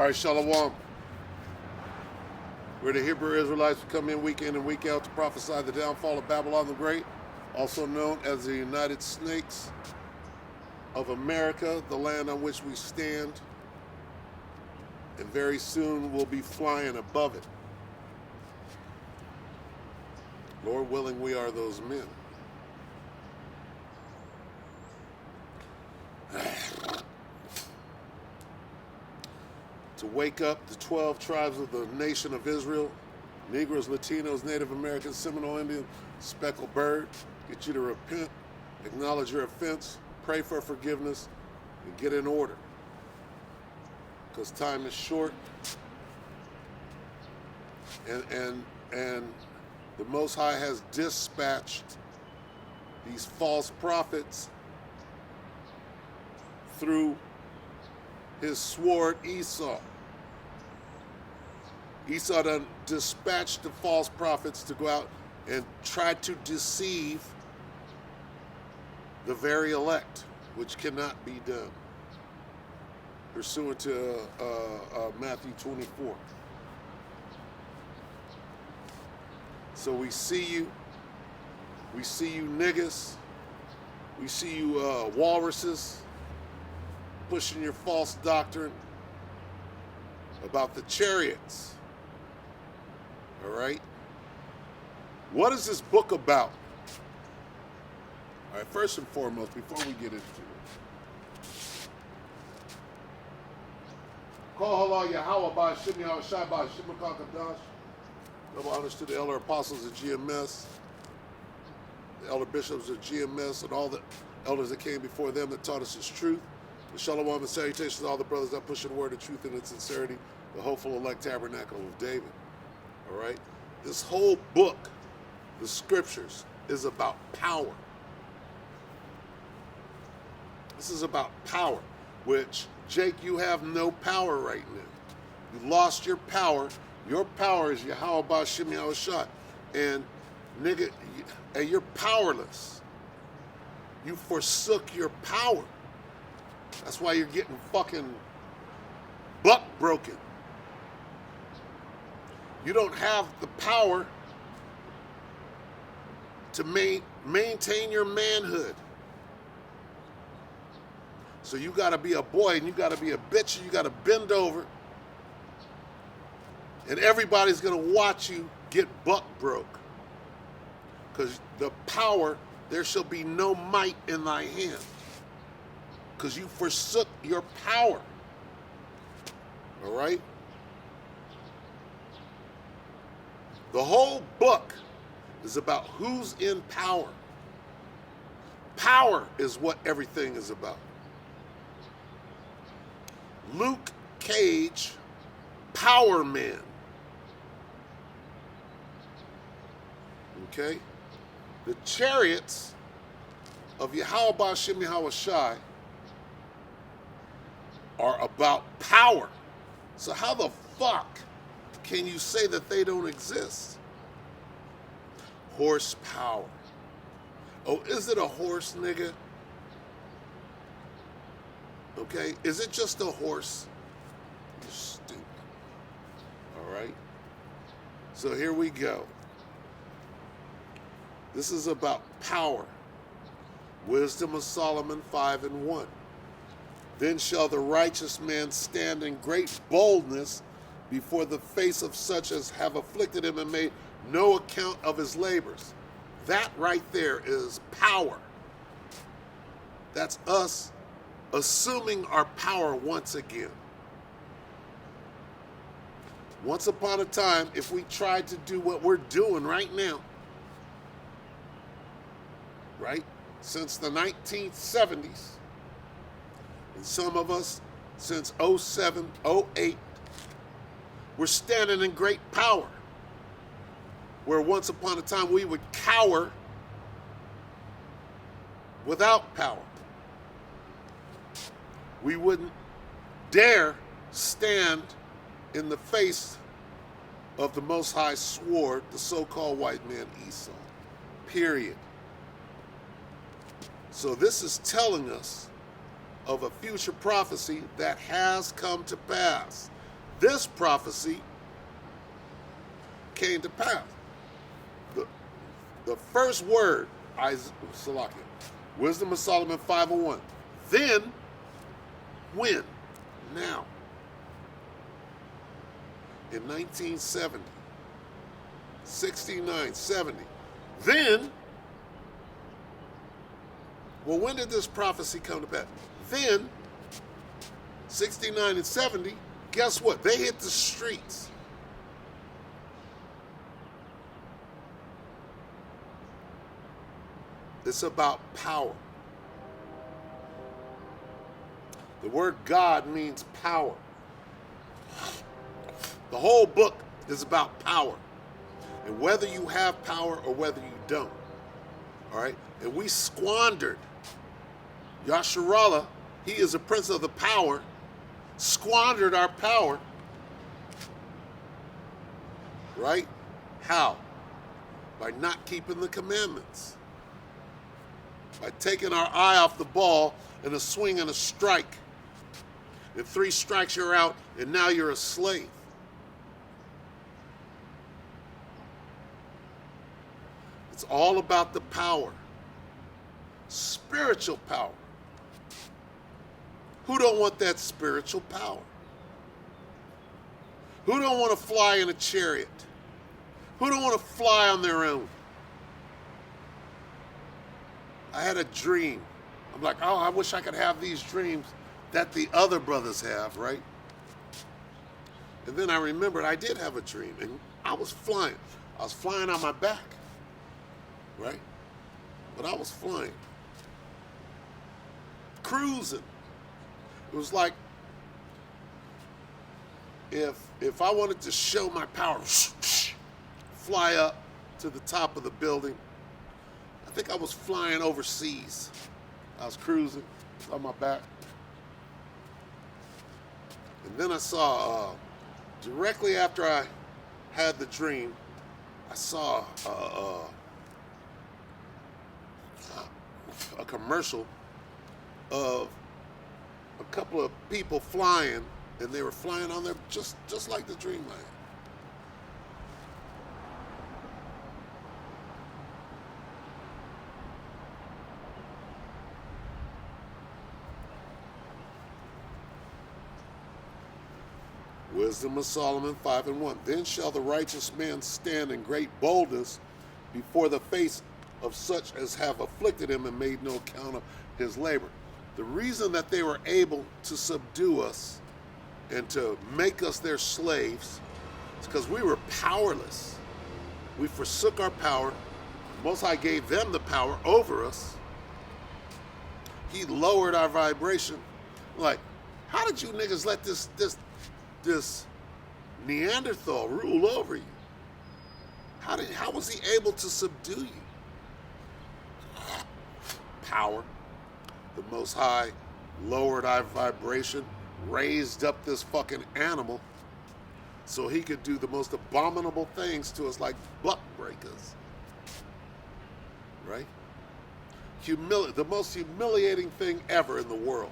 All right, Shalom. We're the Hebrew Israelites who come in week and week out to prophesy the downfall of Babylon the Great, also known as the United Snakes of America, the land on which we stand, and very soon we'll be flying above it. Lord willing, we are those men. To wake up the 12 tribes of the nation of Israel, Negroes, Latinos, Native Americans, Seminole Indian, Speckled Bird, get you to repent, acknowledge your offense, pray for forgiveness, and get in order. Because time is short, and the Most High has dispatched these false prophets through his sword Esau. Esau done dispatched the false prophets to go out and try to deceive the very elect, which cannot be done, pursuant to Matthew 24. So we see you niggas, we see you walruses, pushing your false doctrine about the chariots. All right? What is this book about? All right, first and foremost, before we get into it, Call Allah Yahweh by Shimmy Shai by Shimmakal Kadash. Double honors to the elder apostles of GMS, the elder bishops of GMS, and all the elders that came before them that taught us His truth. With shalom and salutations to all the brothers that push the word of truth and its sincerity, the hopeful elect tabernacle of David. All right? This whole book, the scriptures, is about power. This is about power, which, Jake, you have no power right now. You lost your power. Your power is Yahweh Ba'Shem Yahushua. And, nigga, you're powerless. You forsook your power. That's why you're getting fucking buck broken. You don't have the power to maintain your manhood. So you got to be a boy and you got to be a bitch and you got to bend over. And everybody's going to watch you get buck broke. Because the power, there shall be no might in thy hand. Because you forsook your power. All right? The whole book is about who's in power. Power is what everything is about. Luke Cage, Power Man. Okay? The chariots of Yahweh Ba'Shem Yahushai are about power. So how the fuck can you say that they don't exist? Horsepower. Oh, is it a horse, nigga? Okay, is it just a horse? You stupid. All right? So here we go. This is about power. Wisdom of Solomon 5:1. Then shall the righteous man stand in great boldness before the face of such as have afflicted him and made no account of his labors. That right there is power. That's us assuming our power once again. Once upon a time, if we tried to do what we're doing right now, right, since the 1970s, and some of us since 07, 08, we're standing in great power. Where once upon a time we would cower without power. We wouldn't dare stand in the face of the Most High sword, the so-called white man Esau. Period. So this is telling us of a future prophecy that has come to pass. this prophecy came to pass. The first word, Wisdom of Solomon 5:1. Then, when? Now. In 1970, 69, 70. Then, well, when did this prophecy come to pass? Then, 69 and 70, guess what? They hit the streets. It's about power. The word God means power. The whole book is about power. And whether you have power or whether you don't. All right? And we squandered. Yasharallah, he is a prince of the power, squandered our power. Right? How? By not keeping the commandments. By taking our eye off the ball and a swing and a strike. In 3 strikes, you're out, and now you're a slave. It's all about the power. Spiritual power. Who don't want that spiritual power? Who don't want to fly in a chariot? Who don't want to fly on their own? I had a dream. I'm like, oh, I wish I could have these dreams that the other brothers have, right? And then I remembered I did have a dream, and I was flying. I was flying on my back, right? But I was flying. Cruising. It was like if I wanted to show my power, fly up to the top of the building. I think I was flying overseas. I was cruising on my back. And then I saw, directly after I had the dream, I saw a commercial of a couple of people flying, and they were flying on there just like the dream I had. Wisdom of Solomon 5:1. Then shall the righteous man stand in great boldness before the face of such as have afflicted him and made no account of his labor. The reason that they were able to subdue us and to make us their slaves is because we were powerless. We forsook our power. Most High gave them the power over us. He lowered our vibration. Like, how did you niggas let this Neanderthal rule over you? How was he able to subdue you? Power. The Most High lowered our vibration, raised up this fucking animal so he could do the most abominable things to us, like buck breakers. Right? The most humiliating thing ever in the world.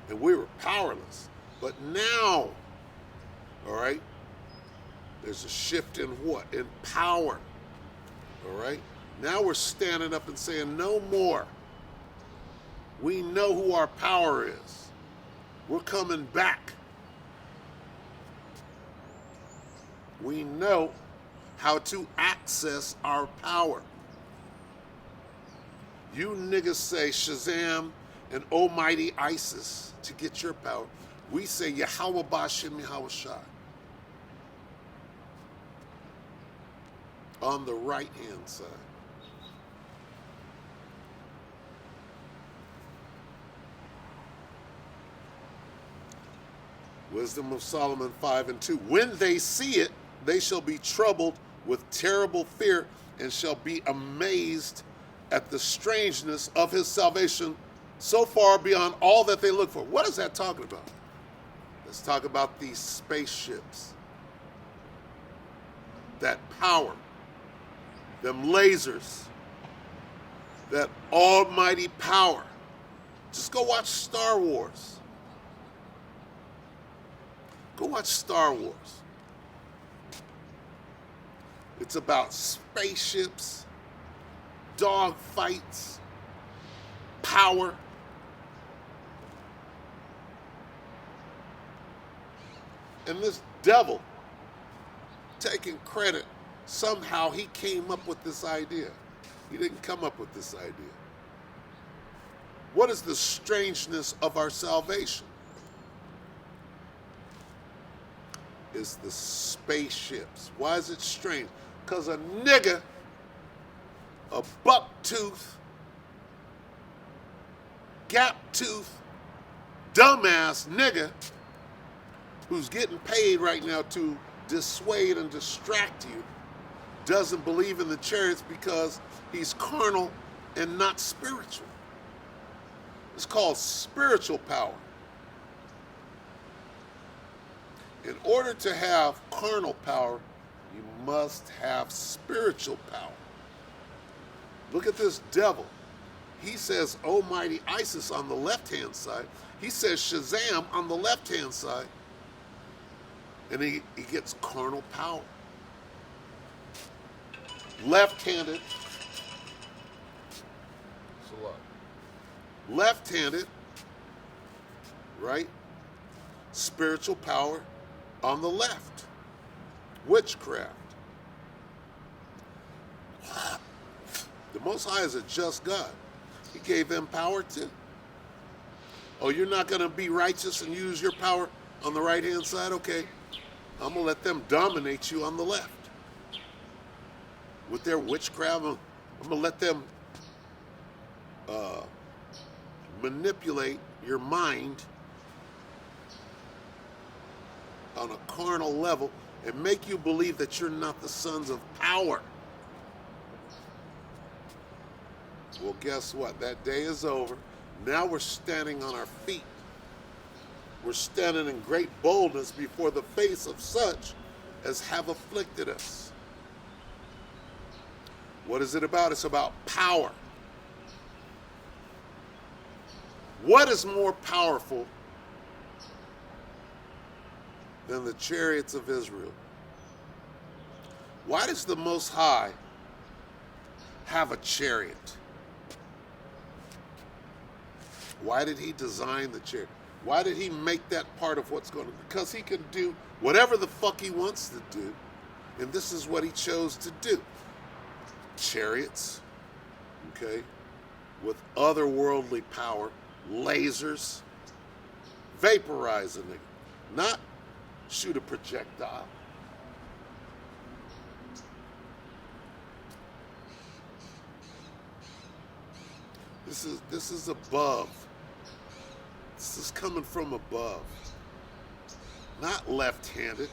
And we were powerless. But now, all right, there's a shift in what? In power. All right? Now we're standing up and saying, no more. We know who our power is. We're coming back. We know how to access our power. You niggas say Shazam and Almighty ISIS to get your power. We say Yahweh Bashim Yahweh Shai. On the right hand side. Wisdom of Solomon 5:2. When they see it, they shall be troubled with terrible fear and shall be amazed at the strangeness of his salvation so far beyond all that they look for. What is that talking about? Let's talk about these spaceships. That power. Them lasers. That almighty power. Just go watch Star Wars. Go watch Star Wars. It's about spaceships, dog fights, power. And this devil taking credit, somehow he came up with this idea. He didn't come up with this idea. What is the strangeness of our salvation? It's the spaceships. Why is it strange? Because a nigga, a buck-tooth, gap-tooth, dumbass nigga who's getting paid right now to dissuade and distract you doesn't believe in the chariots because he's carnal and not spiritual. It's called spiritual power. In order to have carnal power, you must have spiritual power. Look at this devil. He says Almighty Isis on the left-hand side. He says Shazam on the left-hand side. And he gets carnal power. Left-handed. Left-handed, right? Spiritual power on the left. Witchcraft. The Most High is a just God. He gave them power too. Oh, you're not going to be righteous and use your power on the right-hand side? Okay. I'm going to let them dominate you on the left. With their witchcraft, I'm going to let them manipulate your mind on a carnal level and make you believe that you're not the sons of power. Well, guess what? That day is over. Now we're standing on our feet. We're standing in great boldness before the face of such as have afflicted us. What is it about? It's about power. What is more powerful than the chariots of Israel? Why does the Most High have a chariot? Why did he design the chariot? Why did he make that part of what's going to? Because he can do whatever the fuck he wants to do. And this is what he chose to do. Chariots, okay, with otherworldly power, lasers, vaporize a nigga, not shoot a projectile. This is above. This is coming from above, not left-handed.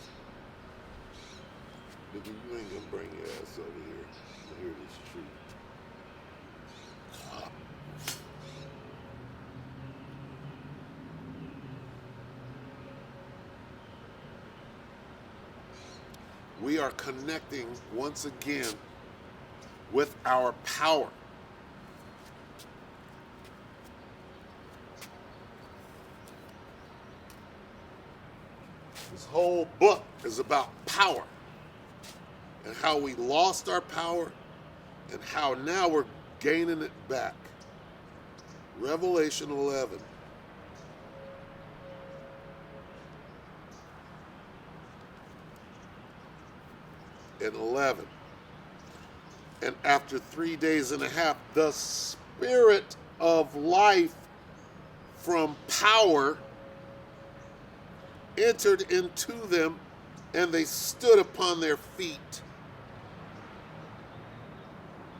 Nigga, you ain't gonna bring your ass over here to hear this truth. We are connecting once again with our power. This whole book is about power and how we lost our power and how now we're gaining it back. Revelation 11. And 11. And after 3 days and a half, the spirit of life from power entered into them, and they stood upon their feet.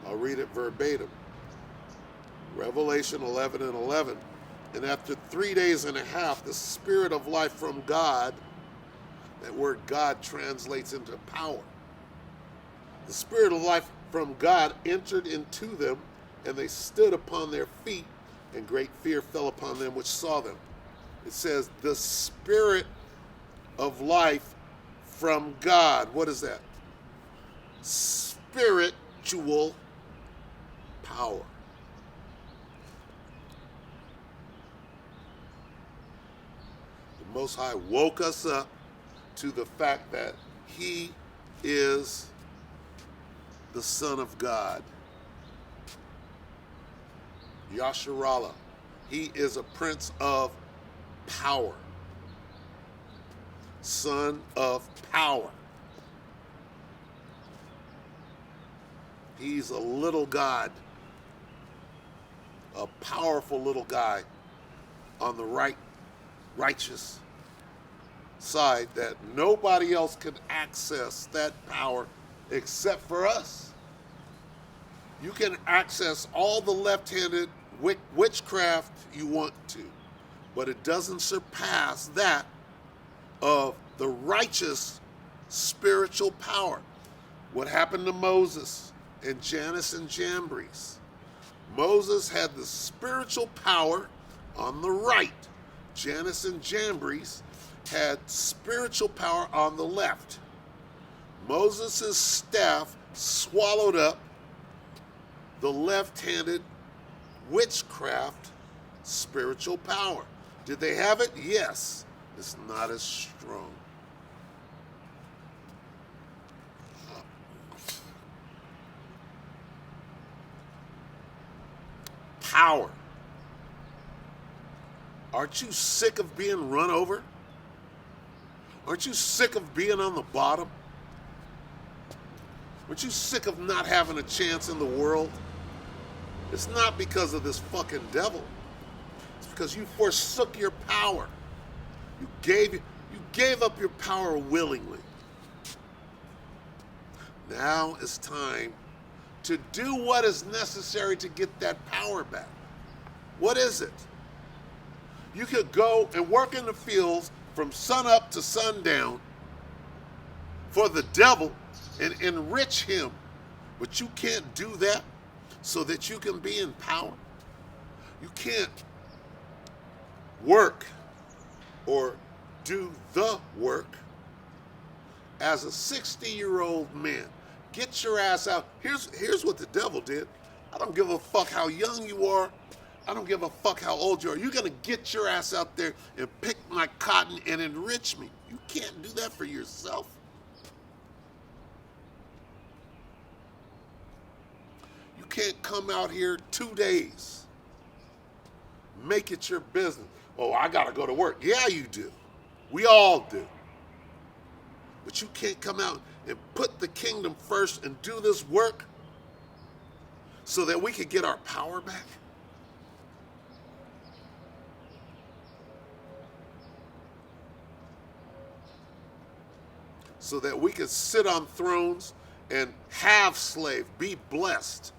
I'll read it verbatim. Revelation 11 and 11. And after 3 days and a half, the spirit of life from God, that word God translates into power. The spirit of life from God entered into them, and they stood upon their feet, and great fear fell upon them which saw them. It says, the spirit of life from God. What is that? Spiritual power. The Most High woke us up to the fact that he is the Son of God. Yasharallah. He is a prince of power. Son of power. He's a little God. A powerful little guy on the righteous side that nobody else can access that power except for us. You can access all the left-handed witchcraft you want to, but it doesn't surpass that of the righteous spiritual power. What happened to Moses and Jannes and Jambres? Moses had the spiritual power on the right. Jannes and Jambres had spiritual power on the left. Moses' staff swallowed up the left-handed witchcraft spiritual power. Did they have it? Yes. It's not as strong. Power. Aren't you sick of being run over? Aren't you sick of being on the bottom? Aren't you sick of not having a chance in the world? It's not because of this fucking devil. It's because you forsook your power. You gave up your power willingly. Now it's time to do what is necessary to get that power back. What is it? You could go and work in the fields from sunup to sundown for the devil and enrich him, but you can't do that so that you can be in power. You can't work or do the work as a 60-year-old man. Get your ass out. Here's what the devil did. I don't give a fuck how young you are. I don't give a fuck how old you are. You're going to get your ass out there and pick my cotton and enrich me. You can't do that for yourself. You can't come out here 2 days. Make it your business. Oh, I got to go to work. Yeah, you do. We all do. But you can't come out and put the kingdom first and do this work so that we could get our power back. So that we could sit on thrones and have slaves, be blessed.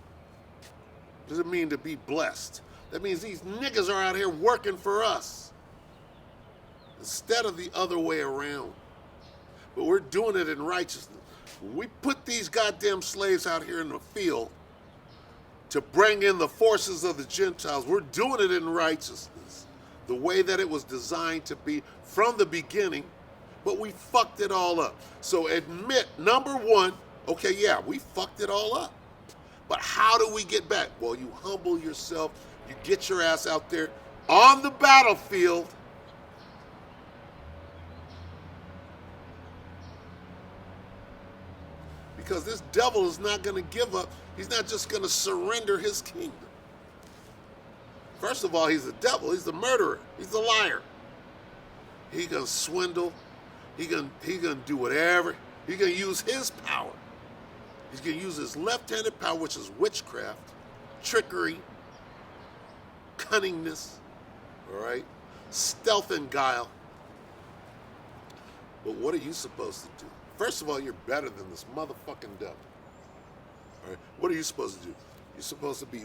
What does it mean to be blessed? That means these niggas are out here working for us instead of the other way around. But we're doing it in righteousness. We put these goddamn slaves out here in the field to bring in the forces of the Gentiles. We're doing it in righteousness, the way that it was designed to be from the beginning, but we fucked it all up. So admit, number one, okay, yeah, we fucked it all up. But how do we get back? Well, you humble yourself, you get your ass out there on the battlefield. Because this devil is not going to give up. He's not just going to surrender his kingdom. First of all, he's the devil. He's the murderer. He's the liar. He going to swindle. He going to do whatever. He's going to use his power. He's going to use his left-handed power, which is witchcraft, trickery, cunningness, all right, stealth and guile. But what are you supposed to do? First of all, you're better than this motherfucking devil. All right? What are you supposed to do? You're supposed to be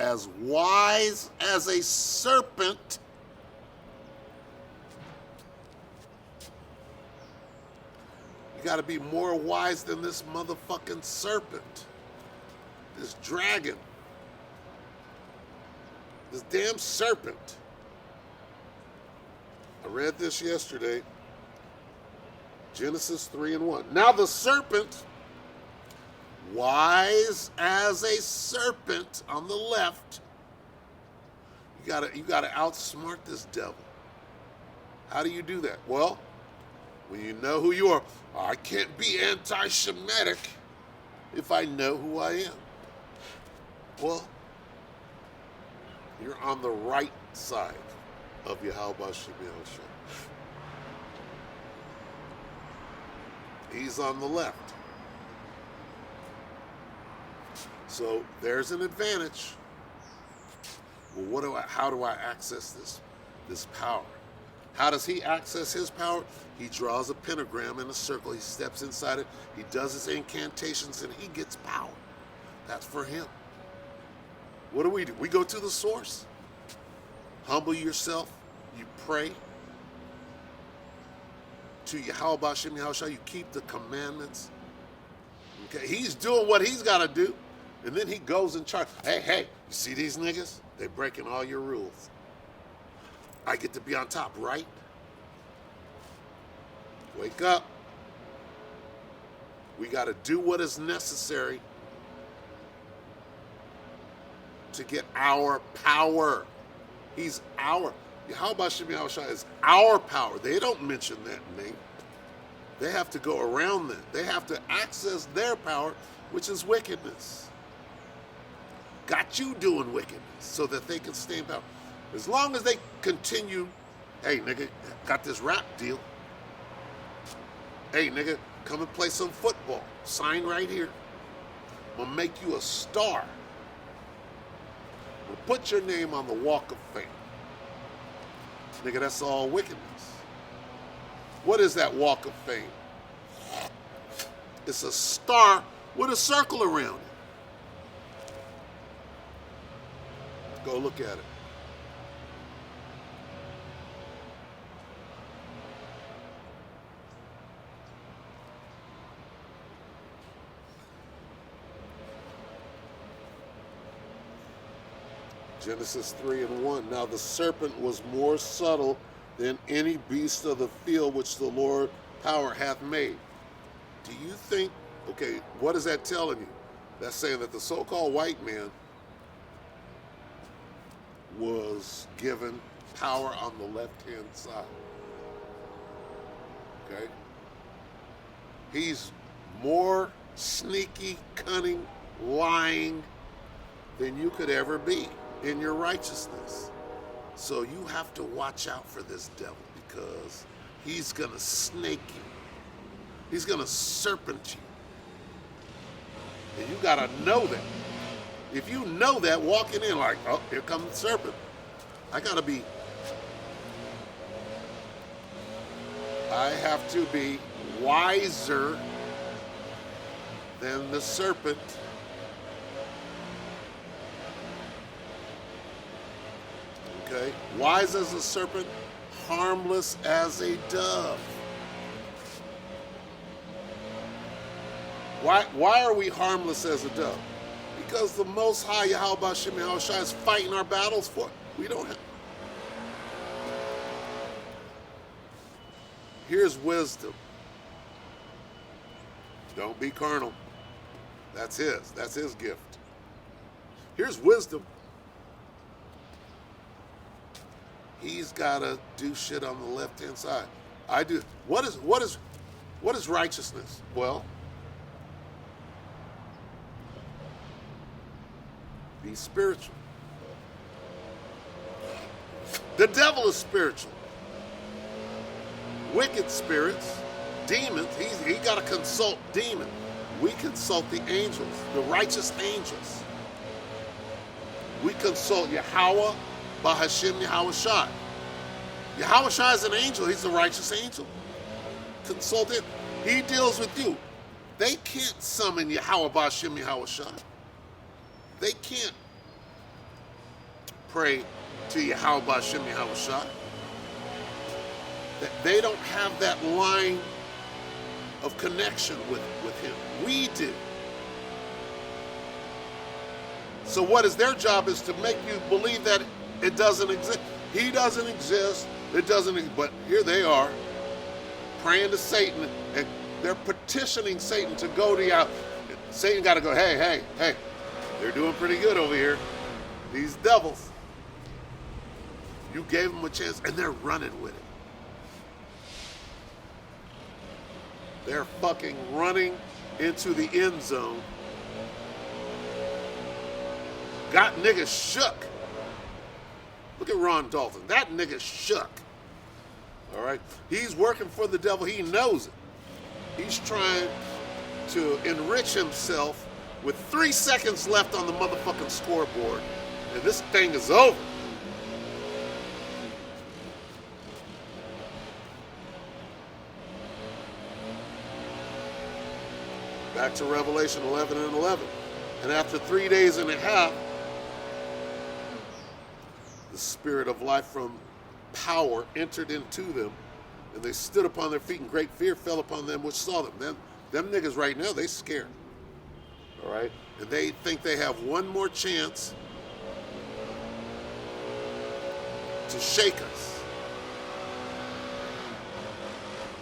as wise as a serpent. You got to be more wise than this motherfucking serpent. This dragon. This damn serpent. I read this yesterday. Genesis 3:1. Now the serpent, wise as a serpent on the left. You gotta outsmart this devil. How do you do that? Well, When you know who you are, I can't be anti-Semitic if I know who I am. Well, you're on the right side of Yahweh Shem Yahushua. He's on the left. So there's an advantage. Well, how do I access this power? How does he access his power? He draws a pentagram in a circle. He steps inside it. He does his incantations, and he gets power. That's for him. What do? We go to the source. Humble yourself. You pray to Yahweh Shem Yahushua. You keep the commandments. Okay, he's doing what he's got to do, and then he goes in charge. Hey, you see these niggas? They're breaking all your rules. I get to be on top, right? Wake up. We got to do what is necessary to get our power. He's our. Yahweh Shem Yahushua is our power. They don't mention that name. They have to go around that. They have to access their power, which is wickedness. Got you doing wickedness so that they can stay in power. As long as they continue, hey, nigga, got this rap deal. Hey, nigga, come and play some football. Sign right here. I'm going to make you a star. We'll put your name on the Walk of Fame. Nigga, that's all wickedness. What is that Walk of Fame? It's a star with a circle around it. Go look at it. Genesis 3:1. Now the serpent was more subtle than any beast of the field which the Lord power hath made. Do you think, okay, what is that telling you? That's saying that the so-called white man was given power on the left-hand side. Okay? He's more sneaky, cunning, lying than you could ever be in your righteousness. So you have to watch out for this devil because he's going to snake you. He's going to serpent you. And you got to know that. If you know that, walking in like, oh, here comes the serpent. I have to be wiser than the serpent. Okay? Wise as a serpent, harmless as a dove. Why are we harmless as a dove? Because the Most High Yahweh Shem Yahushua is fighting our battles for it. We don't have. Here's wisdom. Don't be carnal. That's his gift. Here's wisdom. He's got to do shit on the left-hand side. I do. What is righteousness? Well, be spiritual. The devil is spiritual. Wicked spirits, demons, he got to consult demons. We consult the angels, the righteous angels. We consult Yahweh, Bahashem Yahushua. Yahushua is an angel. He's a righteous angel. Consult him. He deals with you. They can't summon Yahweh, Bahashem Yahushua. They can't pray to Yahweh, Bahashem Yahushua. They don't have that line of connection with him. We do. So what is their job is to make you believe that it doesn't exist. He doesn't exist. It doesn't. But here they are praying to Satan, and they're petitioning Satan to go to Yahweh. Satan got to go, hey, they're doing pretty good over here. These devils. You gave them a chance, and they're running with it. They're fucking running into the end zone. Got niggas shook. Look at Ron Dalton. That nigga shook. All right? He's working for the devil. He knows it. He's trying to enrich himself with 3 seconds left on the motherfucking scoreboard. And this thing is over. Back to Revelation 11 and 11. And after 3 days and a half, the spirit of life from power entered into them, and they stood upon their feet, and great fear fell upon them which saw them. Them niggas right now, they scared. All right? And they think they have one more chance to shake us.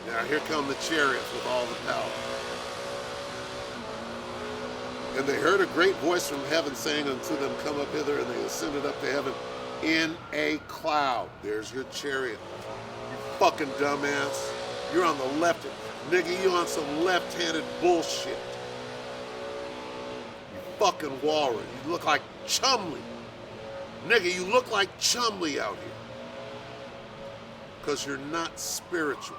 Now here come the chariots with all the power. And they heard a great voice from heaven saying unto them, come up hither, and they ascended up to heaven in a cloud. There's your chariot. You fucking dumbass. You're on the left. Nigga, you on some left-handed bullshit. You fucking walrus. You look like Chumley. Nigga, you look like Chumley out here. Because you're not spiritual.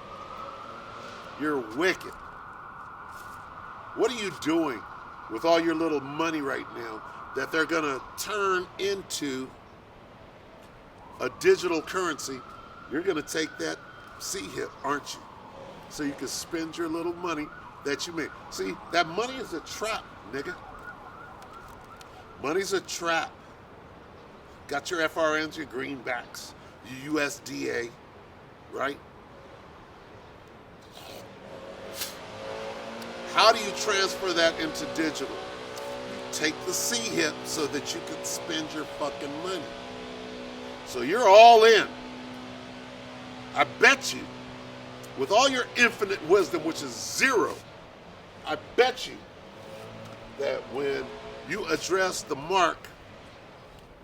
You're wicked. What are you doing with all your little money right now that they're going to turn into a digital currency? You're going to take that C-HIP, aren't you? So you can spend your little money that you make. See, that money is a trap, nigga. Money's a trap. Got your FRNs, your greenbacks, your USDA, right? How do you transfer that into digital? You take the C-HIP so that you can spend your fucking money. So you're all in. I bet you, with all your infinite wisdom, which is zero, I bet you that when you address the mark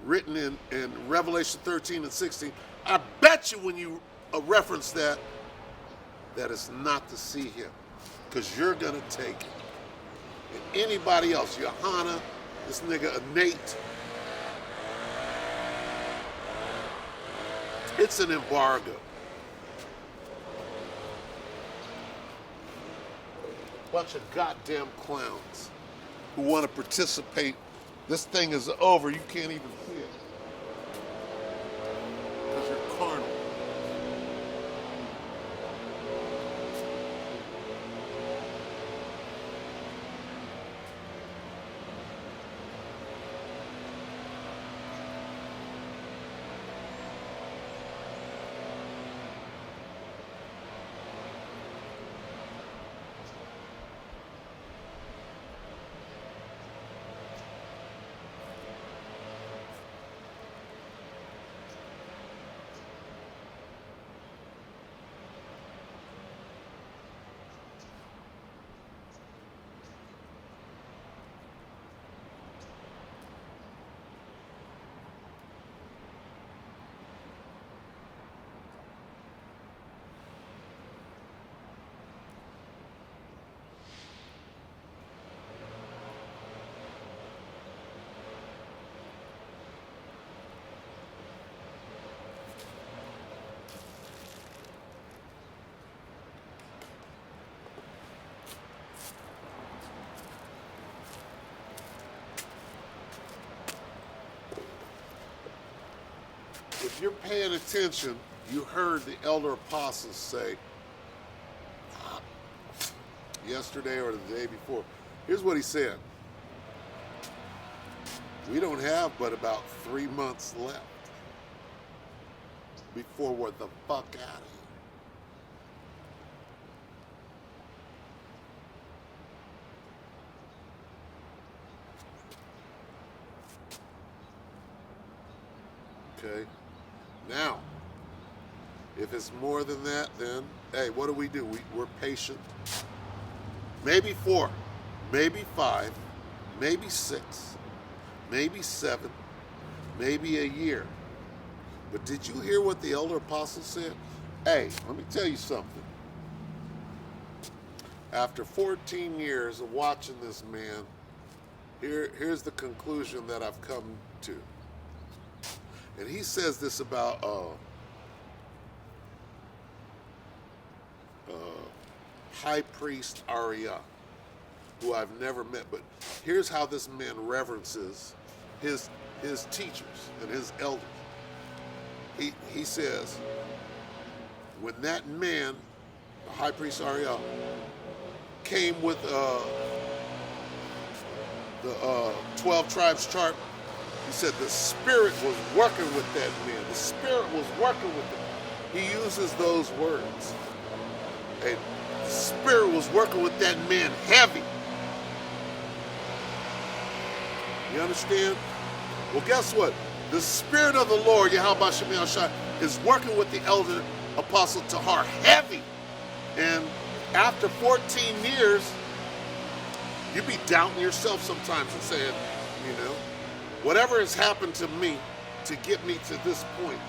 written in Revelation 13 and 16, I bet you when you reference that, that it's not the C-HIP. Because you're going to take it. And anybody else, Johanna, this nigga Nate, it's an embargo. Bunch of goddamn clowns who want to participate. This thing is over. You can't even see it. Because you're carnal. If you're paying attention, you heard the elder apostles say yesterday or the day before. Here's what he said. We don't have but about 3 months left before we're the fuck out of here. Okay? Now, if it's more than that, then, hey, what do? We're patient. Maybe 4, maybe 5, maybe 6, maybe 7, maybe a year. But did you hear what the elder apostle said? Hey, let me tell you something. After 14 years of watching this man, here's the conclusion that I've come to. And he says this about High Priest Arya, who I've never met, but here's how this man reverences his teachers and his elders. He says, when that man, the High Priest Arya, came with the 12 tribes chart, he said the Spirit was working with that man. The Spirit was working with him. He uses those words. And the Spirit was working with that man heavy. You understand? Well, guess what? The Spirit of the Lord, Yahweh Shem Yahushua, is working with the elder apostle Tahar heavy. And after 14 years, you be doubting yourself sometimes and saying, whatever has happened to me to get me to this point,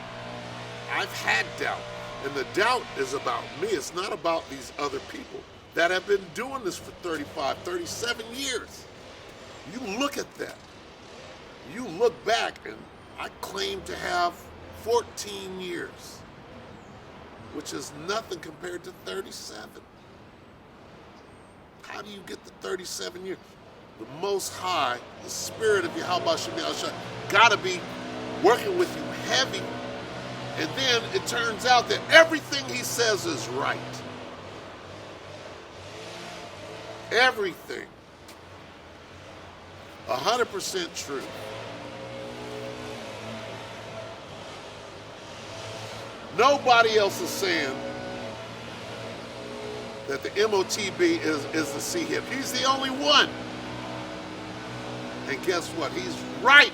I've had doubt. And the doubt is about me. It's not about these other people that have been doing this for 35, 37 years. You look at that. You look back, and I claim to have 14 years, which is nothing compared to 37. How do you get to 37 years? The Most High, the Spirit of Yahweh Shem Yahushua, gotta be working with you heavy. And then it turns out that everything he says is right. Everything. 100% true. Nobody else is saying that the MOTB is the C-hip. He's the only one. And guess what? He's right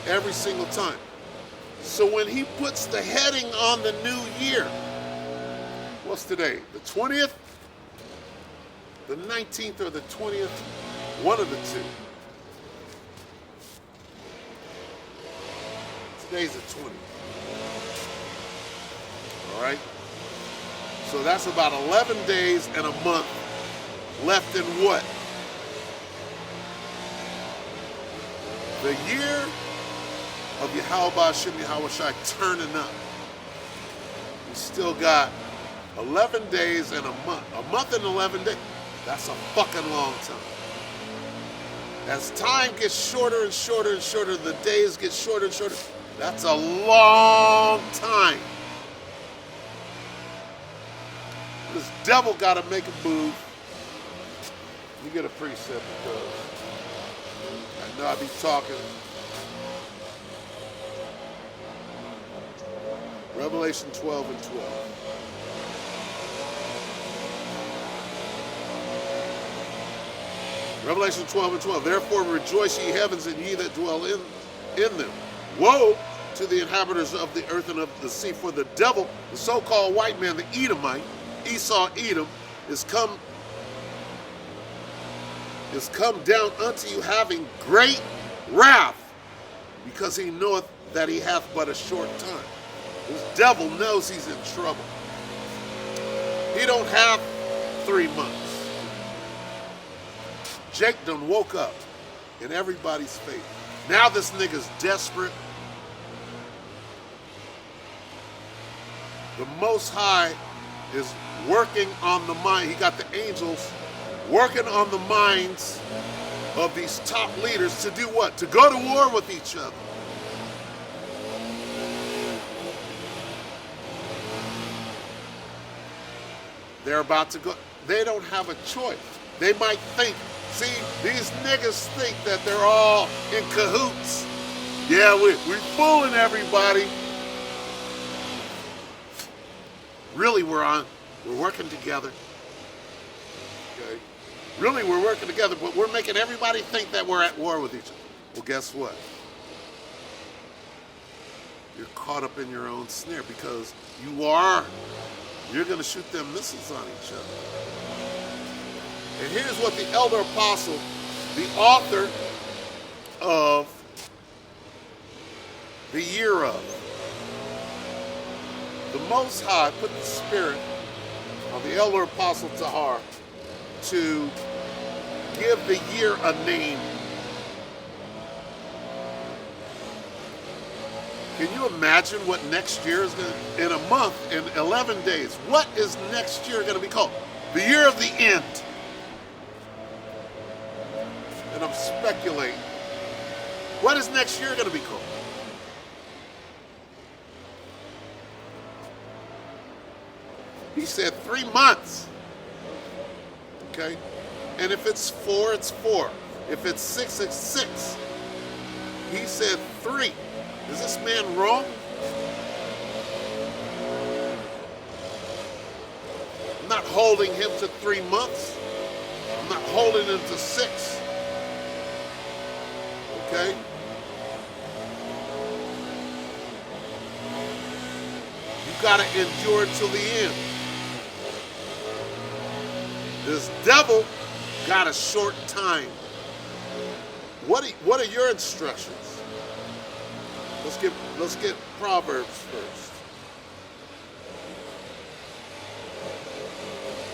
every single time. So when he puts the heading on the new year, what's today? The 20th? The 19th or the 20th? One of the two. Today's the 20th. All right? So that's about 11 days and a month left in what? The year of Yahweh Shem Yahushua turning up. We still got 11 days and a month. A month and 11 days. That's a fucking long time. As time gets shorter and shorter and shorter, the days get shorter and shorter. That's a long time. This devil got to make a move. You get a precept because I know I be talking. Revelation 12 and 12. Revelation 12 and 12. Therefore rejoice ye heavens and ye that dwell in them. Woe to the inhabitants of the earth and of the sea, for the devil, the so-called white man, the Edomite, Esau Edom, is come down unto you having great wrath, because he knoweth that he hath but a short time. This devil knows he's in trouble. He don't have 3 months. Jake done woke up in everybody's face. Now this nigga's desperate. The Most High is working on the mind. He got the angels working on the minds of these top leaders to do what? To go to war with each other. They're about to go. They don't have a choice. They might think, see, these niggas think that they're all in cahoots. Yeah, we're fooling everybody. Really, we're working together. Okay? Really, we're working together, but we're making everybody think that we're at war with each other. Well, guess what? You're caught up in your own snare because you're going to shoot them missiles on each other. And here's what the elder apostle, the author of the year of, the Most High put the Spirit on the elder apostle Tahar to give the year a name. Can you imagine what next year is going to, in a month, in 11 days, what is next year going to be called? The year of the end. And I'm speculating. What is next year going to be called? He said 3 months. Okay? And if it's 4, it's 4. If it's 6, it's 6. He said 3. Is this man wrong? I'm not holding him to 3 months. I'm not holding him to 6. Okay? You gotta endure till the end. This devil got a short time. What are your instructions? Let's get Proverbs first.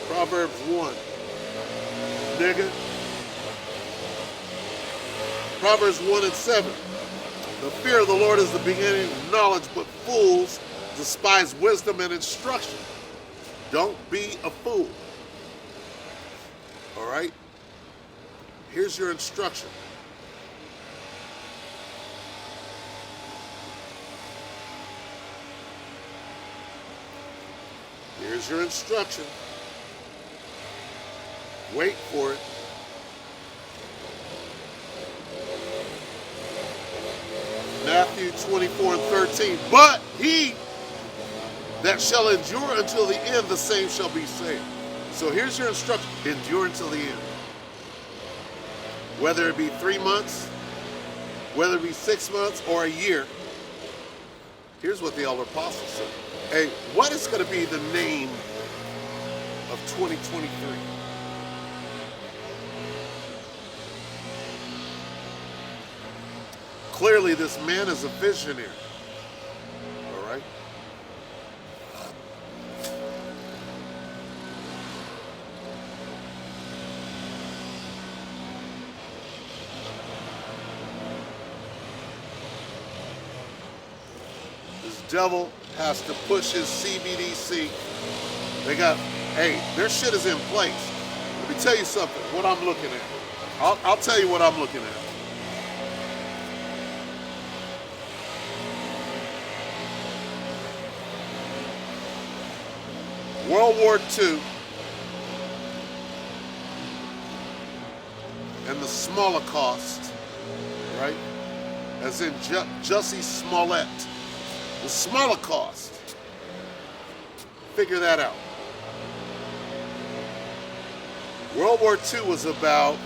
Proverbs 1. Nigga. Proverbs 1 and 7. The fear of the Lord is the beginning of knowledge, but fools despise wisdom and instruction. Don't be a fool. All right? Here's your instruction. Here's your instruction. Wait for it. Matthew 24 and 13. But he that shall endure until the end, the same shall be saved. So here's your instruction. Endure until the end. Whether it be 3 months, whether it be 6 months, or a year. Here's what the elder apostle said. Hey, what is going to be the name of 2023? Clearly, this man is a visionary. All right? This devil has to push his CBDC. Their shit is in place. Let me tell you something, what I'm looking at. I'll tell you what I'm looking at. World War II and the Smolocost, right? As in Jussie Smollett. The Smolocost. Figure that out. World War II was about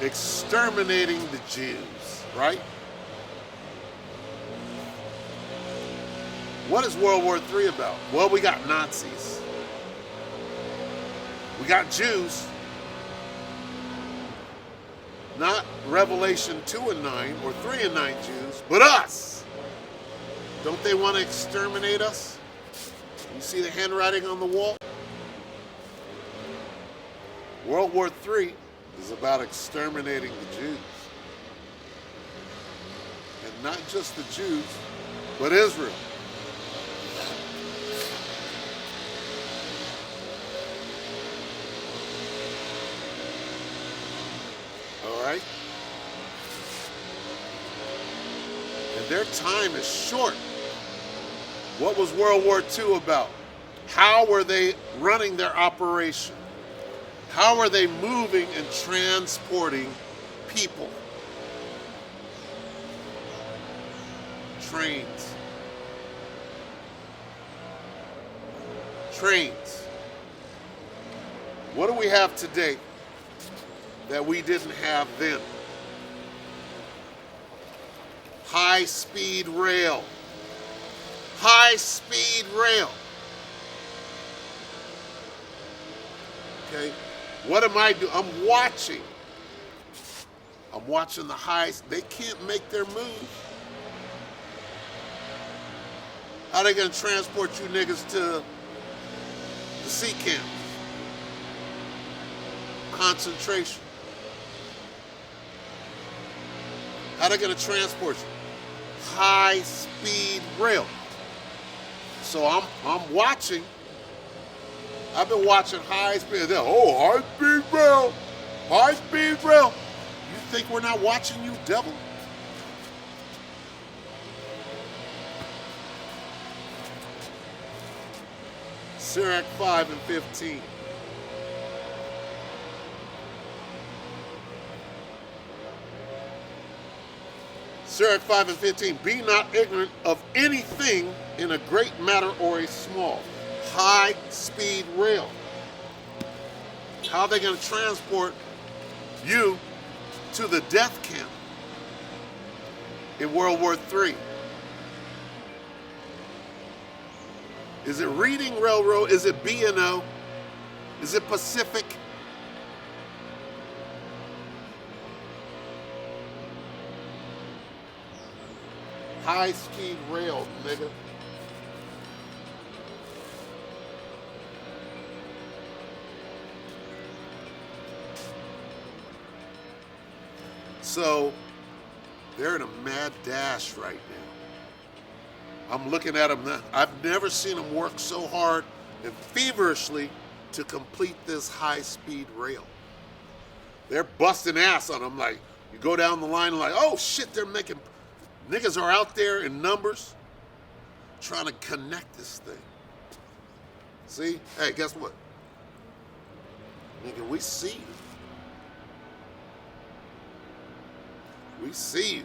exterminating the Jews, right? What is World War III about? Well, we got Nazis. We got Jews. Not Revelation 2 and 9 or 3 and 9 Jews, but us. Don't they want to exterminate us? You see the handwriting on the wall? World War III is about exterminating the Jews. And not just the Jews, but Israel. All right? And their time is short. What was World War II about? How were they running their operation? How are they moving and transporting people? Trains. Trains. What do we have today that we didn't have then? High-speed rail. High-speed rail. Okay? What am I doing? I'm watching. I'm watching the highs. They can't make their move. How are they going to transport you niggas to the sea camp? concentration. How they going to transport you? High-speed rail. So I'm watching. I've been watching high-speed. Oh, high-speed rail. High-speed rail. You think we're not watching you, devil? Sirach 5 and 15. Sirach 5 and 15. Be not ignorant of anything in a great matter or a small. High-speed rail. How are they going to transport you to the death camp in World War III? Is it Reading Railroad? Is it B&O? Is it Pacific? High-speed rail, nigga. So they're in a mad dash right now. I'm looking at them now. I've never seen them work so hard and feverishly to complete this high-speed rail. They're busting ass on them. Like, you go down the line and like, oh shit, they're making, niggas are out there in numbers trying to connect this thing. See? Hey, guess what? Nigga, we see you. We see you.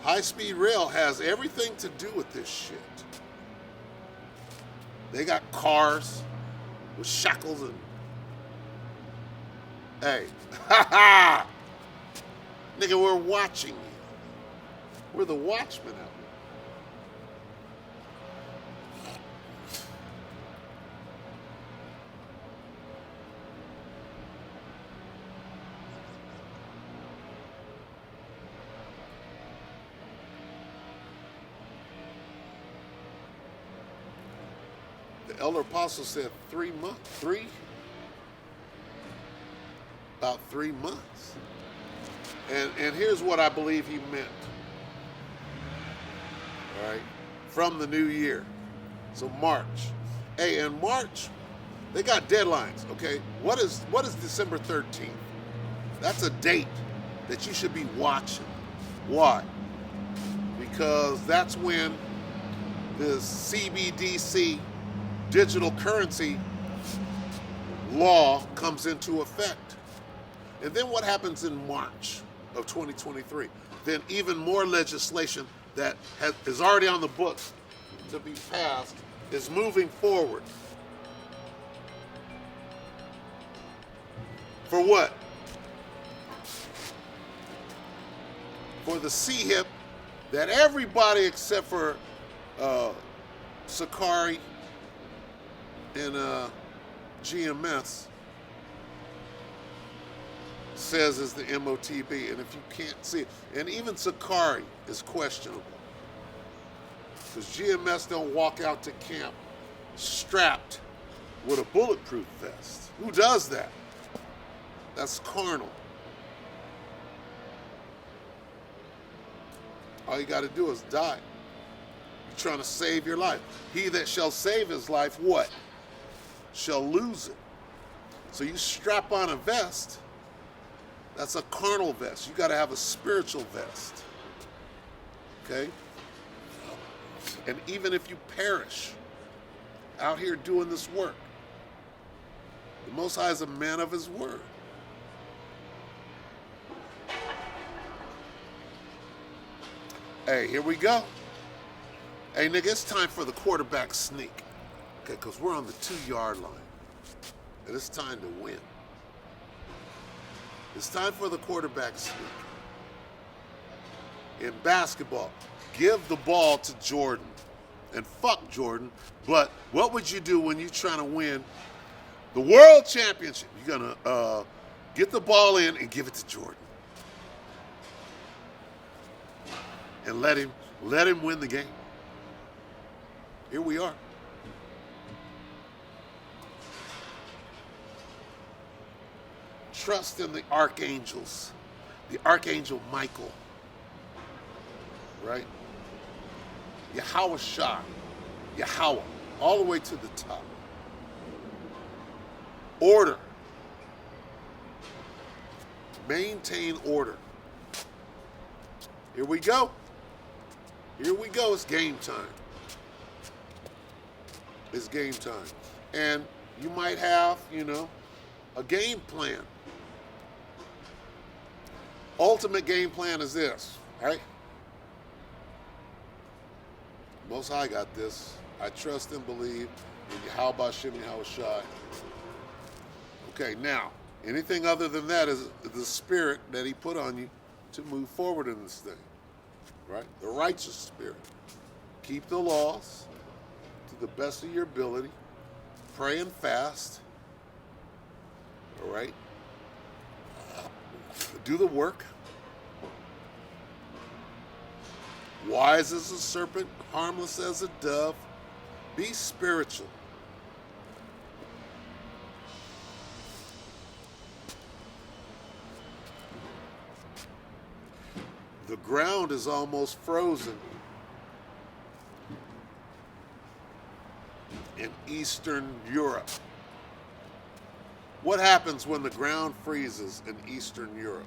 High-speed rail has everything to do with this shit. They got cars with shackles and... Hey, ha ha! Nigga, we're watching you. We're the watchmen out here. The elder apostle said 3 months. About 3 months. And here's what I believe he meant. All right, from the new year. So March. Hey, in March, they got deadlines, okay? What is December 13th? That's a date that you should be watching. Why? Because that's when the CBDC digital currency law comes into effect. And then what happens in March of 2023? Then even more legislation that is already on the books to be passed is moving forward. For what? For the CHIP that everybody except for Sakari and GMS says is the MOTB, and if you can't see it, and even Sakari is questionable because GMS don't walk out to camp strapped with a bulletproof vest. Who does that? That's carnal. All you got to do is die. You're trying to save your life. He that shall save his life, what? Shall lose it. So you strap on a vest. That's a carnal vest. You got to have a spiritual vest. Okay? And even if you perish out here doing this work, the Most High is a man of his word. Hey, here we go. Hey, nigga, it's time for the quarterback sneak. Okay, because we're on the 2-yard line. And it's time to win. It's time for the quarterback sneak. In basketball, give the ball to Jordan. And fuck Jordan. But what would you do when you're trying to win the world championship? You're going to get the ball in and give it to Jordan. And let him win the game. Here we are. trust in the archangels, the Archangel Michael, right? Yahweh Shah, Yahweh, all the way to the top. Order. Maintain order. Here we go. Here we go. It's game time. It's game time. And you might have, a game plan. Ultimate game plan is this, right? Most High got this. I trust and believe in Yahweh Bashem Yahweh Shai. Okay, now, anything other than that is the spirit that he put on you to move forward in this thing, right? The righteous spirit. Keep the laws to the best of your ability. Pray and fast, all right? Do the work. Wise as a serpent, harmless as a dove. Be spiritual. The ground is almost frozen in Eastern Europe. What happens when the ground freezes in Eastern Europe?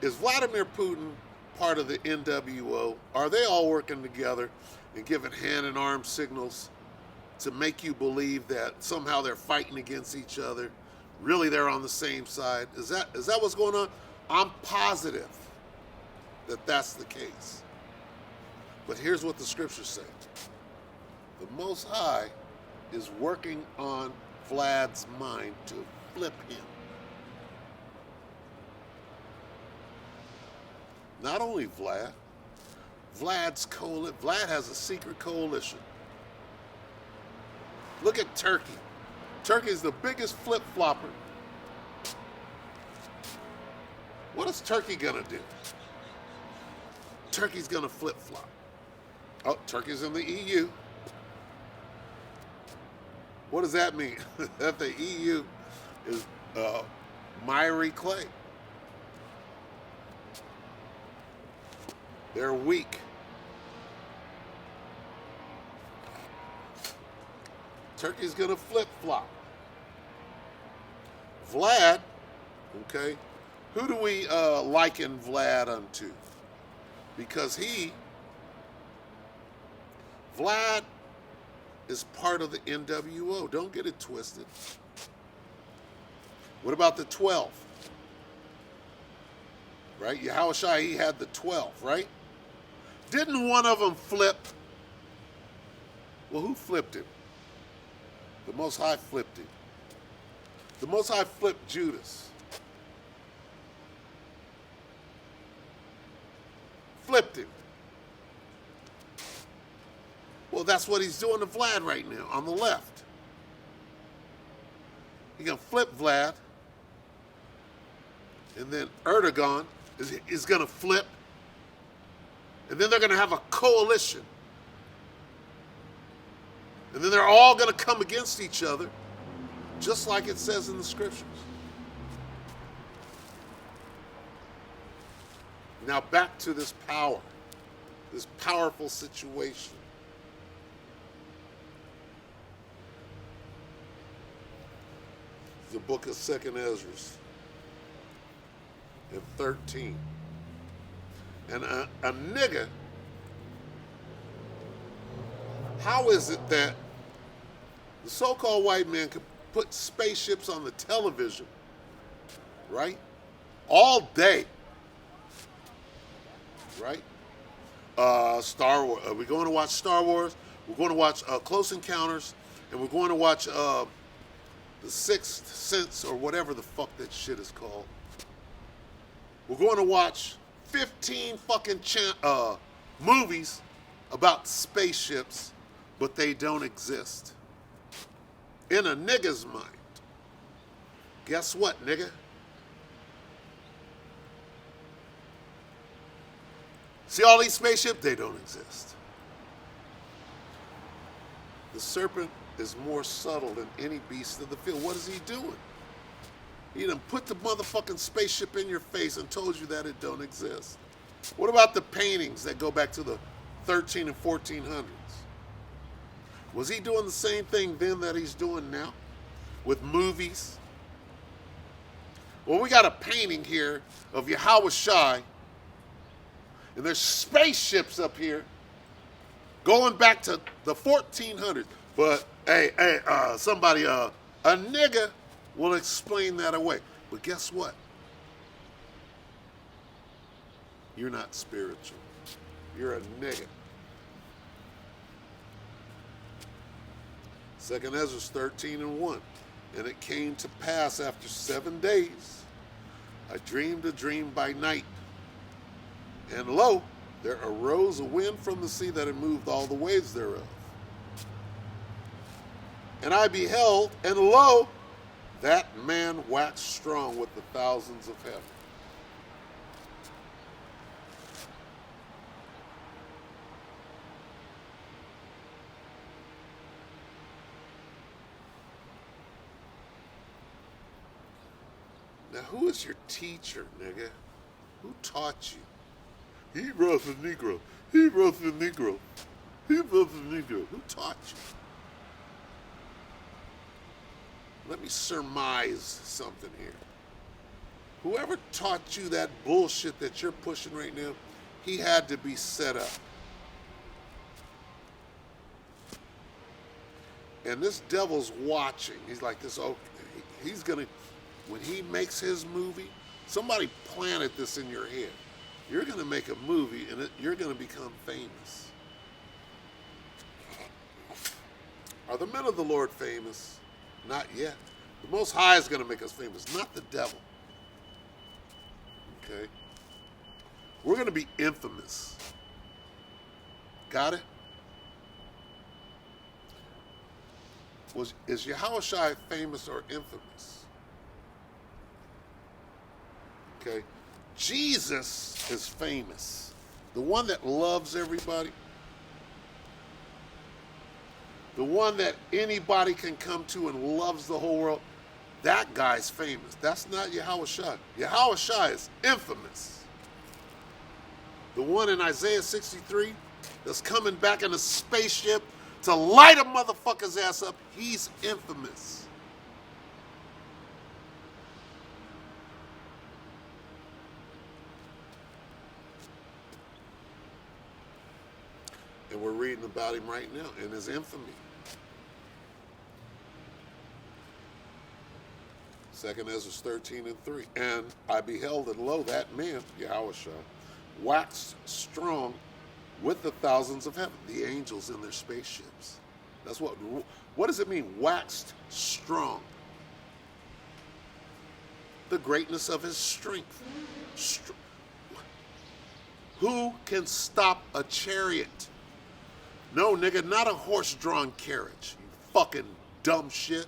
Is Vladimir Putin part of the NWO? Are they all working together and giving hand and arm signals to make you believe that somehow they're fighting against each other? Really, they're on the same side. Is that what's going on? I'm positive that that's the case. But here's what the scriptures say. The Most High is working on Vlad's mind to flip him. Not only Vlad, Vlad has a secret coalition. Look at Turkey. Turkey is the biggest flip-flopper. What is Turkey gonna do? Turkey's gonna flip-flop. Oh, Turkey's in the EU. What does that mean? That the EU is miry clay. They're weak. Turkey's gonna flip-flop. Vlad, okay, who do we liken Vlad unto? Because Vlad is part of the NWO. Don't get it twisted. What about the 12? Right? Yahweh Shai, he had the 12, right? Didn't one of them flip? Well, who flipped him? The Most High flipped him. The Most High flipped Judas. Flipped him. Well, that's what he's doing to Vlad right now, on the left. He's going to flip Vlad. And then Erdogan is going to flip. And then they're going to have a coalition. And then they're all going to come against each other, just like it says in the scriptures. Now back to this power, this powerful situation. The book of 2nd Ezra in 13. And a nigga, how is it that the so-called white man could put spaceships on the television, right? All day, right? Star Wars. We're going to watch Star Wars. We're going to watch Close Encounters, and we're going to watch The Sixth Sense, or whatever the fuck that shit is called. We're going to watch 15 fucking movies about spaceships, but they don't exist. In a nigga's mind. Guess what, nigga? See all these spaceships? They don't exist. The serpent is more subtle than any beast of the field. What is he doing? He done put the motherfucking spaceship in your face and told you that it don't exist. What about the paintings that go back to the 13 and 1400s? Was he doing the same thing then that he's doing now with movies? Well, we got a painting here of Yahweh Shai, and there's spaceships up here going back to the 1400s. But hey, somebody, a nigga will explain that away. But guess what? You're not spiritual. You're a nigga. 2nd Ezra 13 and 1. And it came to pass after 7 days, I dreamed a dream by night. And lo, there arose a wind from the sea that had moved all the waves thereof. And I beheld, and lo, that man waxed strong with the thousands of heaven. Now, who is your teacher, nigga? Who taught you? He wrote the Negro. He wrote the Negro. He wrote the Negro. Who taught you? Let me surmise something here. Whoever taught you that bullshit that you're pushing right now, he had to be set up. And this devil's watching. He's like this, okay, he's gonna, when he makes his movie, somebody planted this in your head. You're gonna make a movie and you're gonna become famous. Are the men of the Lord famous? Not yet. The Most High is going to make us famous, not the devil. Okay? We're going to be infamous. Got it? Is Yahweh Shai famous or infamous? Okay? Jesus is famous. The one that loves everybody. The one that anybody can come to and loves the whole world, that guy's famous. That's not Yahweh Shai. Yahweh Shai is infamous. The one in Isaiah 63 that's coming back in a spaceship to light a motherfucker's ass up, he's infamous. And we're reading about him right now in his infamy. 2nd Ezra 13 and 3. And I beheld, and lo, that man, Yahweh Shai, waxed strong with the thousands of heaven, the angels in their spaceships. That's what does it mean, waxed strong? The greatness of his strength. Who can stop a chariot? No, nigga, not a horse-drawn carriage. You fucking dumb shit.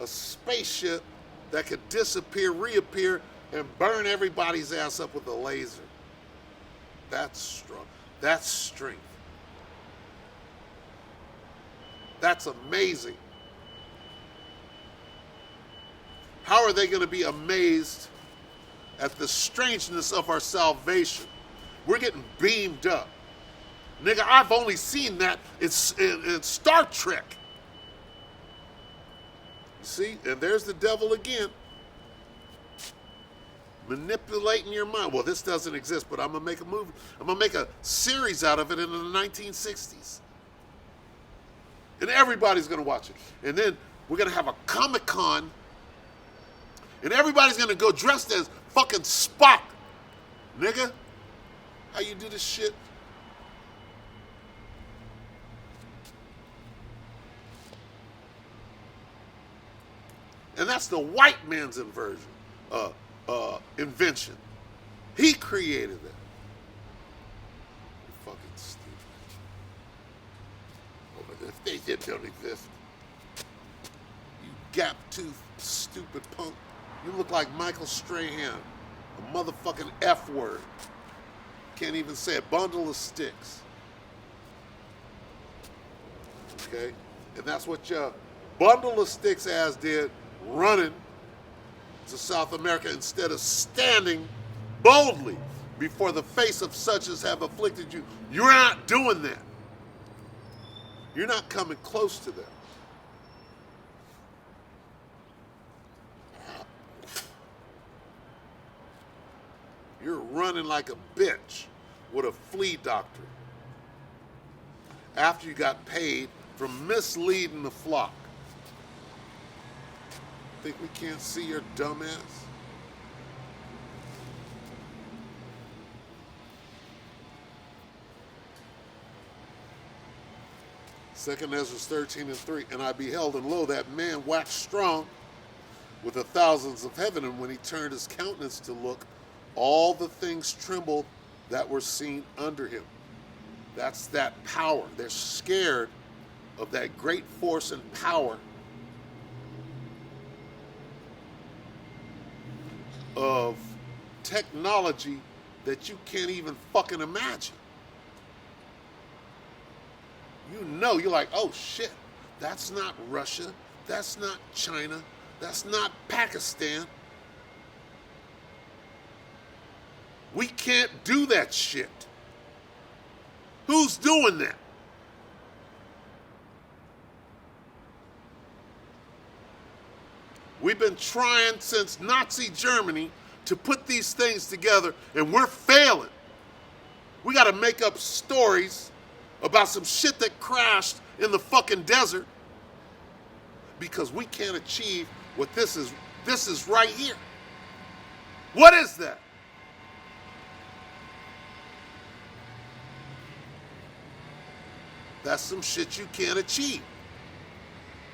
A spaceship that could disappear, reappear, and burn everybody's ass up with a laser. That's strong. That's strength. That's amazing. How are they going to be amazed at the strangeness of our salvation? We're getting beamed up. Nigga, I've only seen that in Star Trek. See, and there's the devil again. Manipulating your mind. Well, this doesn't exist, but I'm going to make a movie. I'm going to make a series out of it in the 1960s. And everybody's going to watch it. And then we're going to have a Comic-Con. And everybody's going to go dressed as fucking Spock. Nigga, how you do this shit? And that's the white man's invention. He created it. You're fucking stupid. Oh, if they don't exist. You gap-toothed, stupid punk. You look like Michael Strahan, a motherfucking F word. Can't even say a bundle of sticks. Okay? And that's what your bundle of sticks ass did, running to South America instead of standing boldly before the face of such as have afflicted you. You're not doing that. You're not coming close to them. You're running like a bitch with a flea doctor after you got paid for misleading the flock. Think we can't see your dumb ass? Second Ezra 13:3, and I beheld, and lo, that man waxed strong with the thousands of heaven, and when he turned his countenance to look, all the things trembled that were seen under him. That's that power. They're scared of that great force and power of technology that you can't even fucking imagine. You know, you're like, oh shit, that's not Russia, that's not China, that's not Pakistan. We can't do that shit. Who's doing that? We've been trying since Nazi Germany to put these things together, and we're failing. We got to make up stories about some shit that crashed in the fucking desert because we can't achieve what this is right here. What is that? That's some shit you can't achieve.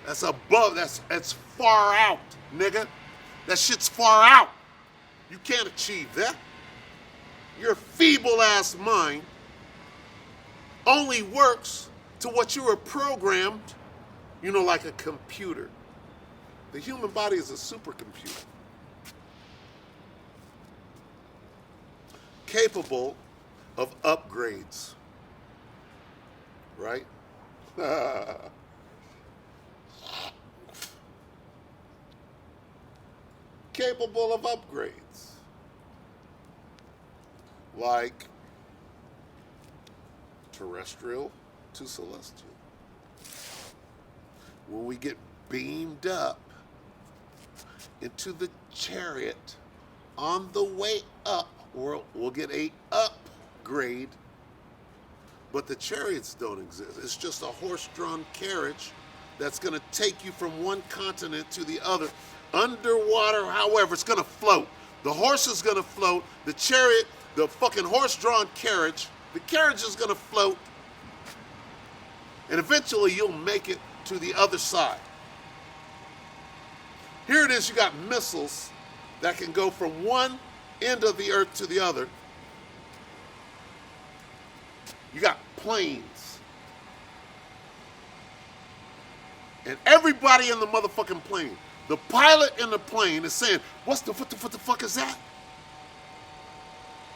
That's above, that's far out, nigga. That shit's far out. You can't achieve that. Your feeble ass mind only works to what you were programmed, you know, like a computer. The human body is a supercomputer. Capable of upgrades. Right? Capable of upgrades. Like terrestrial to celestial. When we get beamed up into the chariot on the way up, we'll get a upgrade. But the chariots don't exist. It's just a horse-drawn carriage that's going to take you from one continent to the other. Underwater, however, it's going to float. The horse is going to float. The chariot, the fucking horse-drawn carriage, the carriage is going to float. And eventually you'll make it to the other side. Here it is, you got missiles that can go from one end of the earth to the other. You got planes. And everybody in the motherfucking plane, the pilot in the plane is saying, what the fuck is that?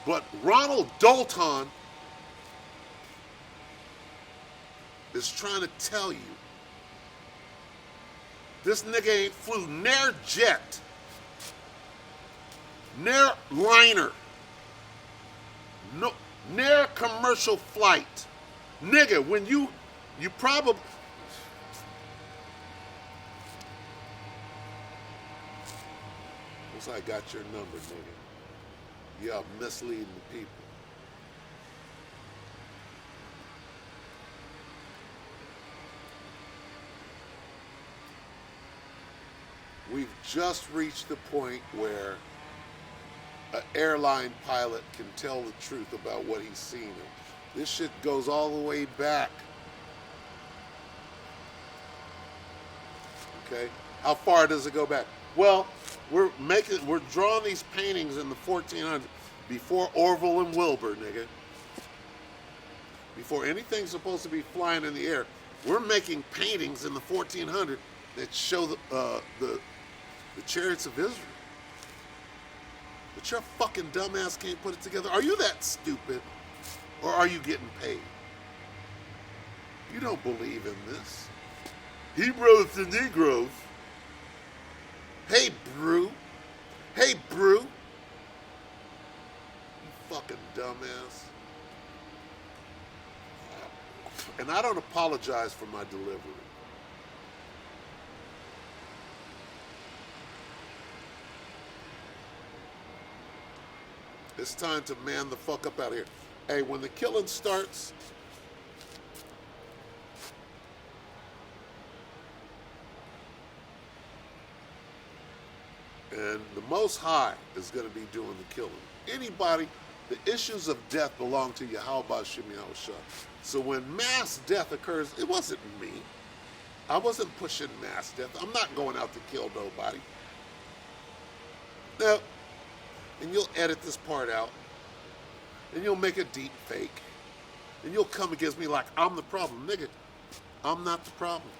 But Ronald Dalton is trying to tell you, this nigga ain't flew near jet, near liner, no, near commercial flight. Nigga, when you probably, once I got your number, nigga, you're misleading the people. We've just reached the point where an airline pilot can tell the truth about what he's seen. This shit goes all the way back. Okay? How far does it go back? Well, we're drawing these paintings in the 1400s before Orville and Wilbur, nigga. Before anything's supposed to be flying in the air, we're making paintings in the 1400s that show the chariots of Israel. But your fucking dumbass can't put it together. Are you that stupid? Or are you getting paid? You don't believe in this. Hebrews and Negroes. Hey, Brew. Hey, Brew. You fucking dumbass. And I don't apologize for my delivery. It's time to man the fuck up out of here. Hey, when the killing starts, and the Most High is going to be doing the killing. Anybody, the issues of death belong to Yahweh Shem Yahushua. So when mass death occurs, it wasn't me. I wasn't pushing mass death. I'm not going out to kill nobody. Now, and you'll edit this part out, and you'll make a deep fake, and you'll come against me like I'm the problem. Nigga, I'm not the problem.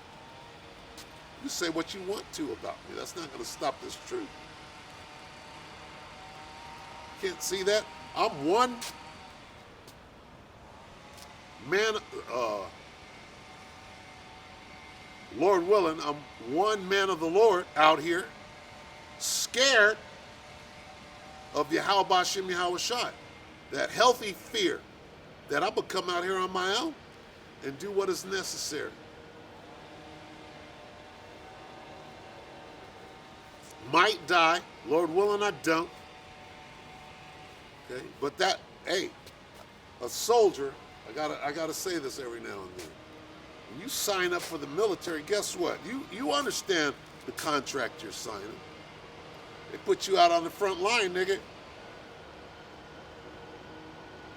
You say what you want to about me. That's not going to stop this truth. Can't see that? I'm one man, Lord willing, I'm one man of the Lord out here, scared of Yahweh Shem Yahushua. That healthy fear that I'm going to come out here on my own and do what is necessary. Might die, Lord willing, I don't. Okay, but that, hey, a soldier, I gotta say this every now and then. When you sign up for the military, guess what? You understand the contract you're signing. They put you out on the front line, nigga,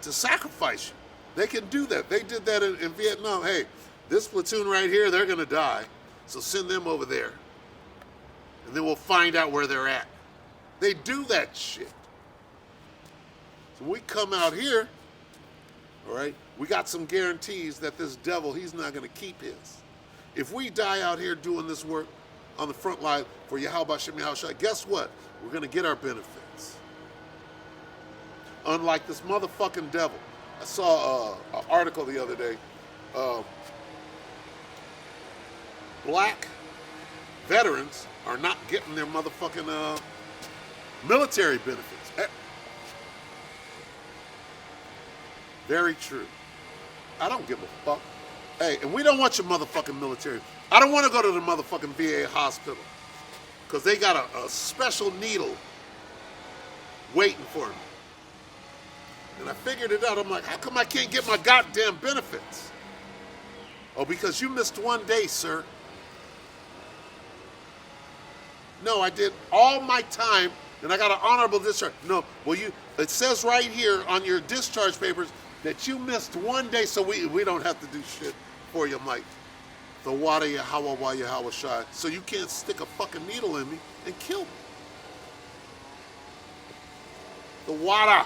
to sacrifice you. They can do that. They did that in Vietnam. Hey, this platoon right here, they're gonna die, so send them over there. And then we'll find out where they're at. They do that shit. So when we come out here, all right, we got some guarantees that this devil, he's not going to keep his. If we die out here doing this work on the front line for Yahweh Shem Yahushua, guess what? We're going to get our benefits. Unlike this motherfucking devil. I saw an article the other day. Black veterans are not getting their motherfucking military benefits. Very true. I don't give a fuck. Hey, and we don't want your motherfucking military. I don't want to go to the motherfucking VA hospital because they got a special needle waiting for me. And I figured it out. I'm like, how come I can't get my goddamn benefits? Oh, because you missed one day, sir. No, I did all my time, and I got an honorable discharge. No, well, it says right here on your discharge papers that you missed one day, so we don't have to do shit for you. I'm like, the water Yahweh Yahweh Shai, so you can't stick a fucking needle in me and kill me. The water.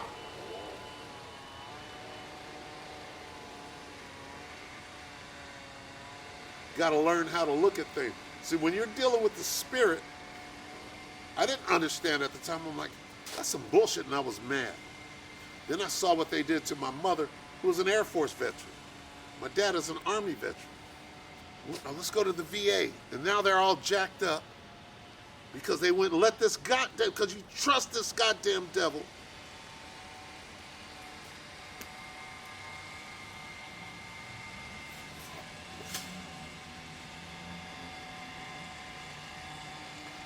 Got to learn how to look at things. See, when you're dealing with the spirit, I didn't understand at the time. I'm like, that's some bullshit, and I was mad. Then I saw what they did to my mother, who was an Air Force veteran. My dad is an Army veteran. Now let's go to the VA. And now they're all jacked up because they went and let this goddamn, because you trust this goddamn devil.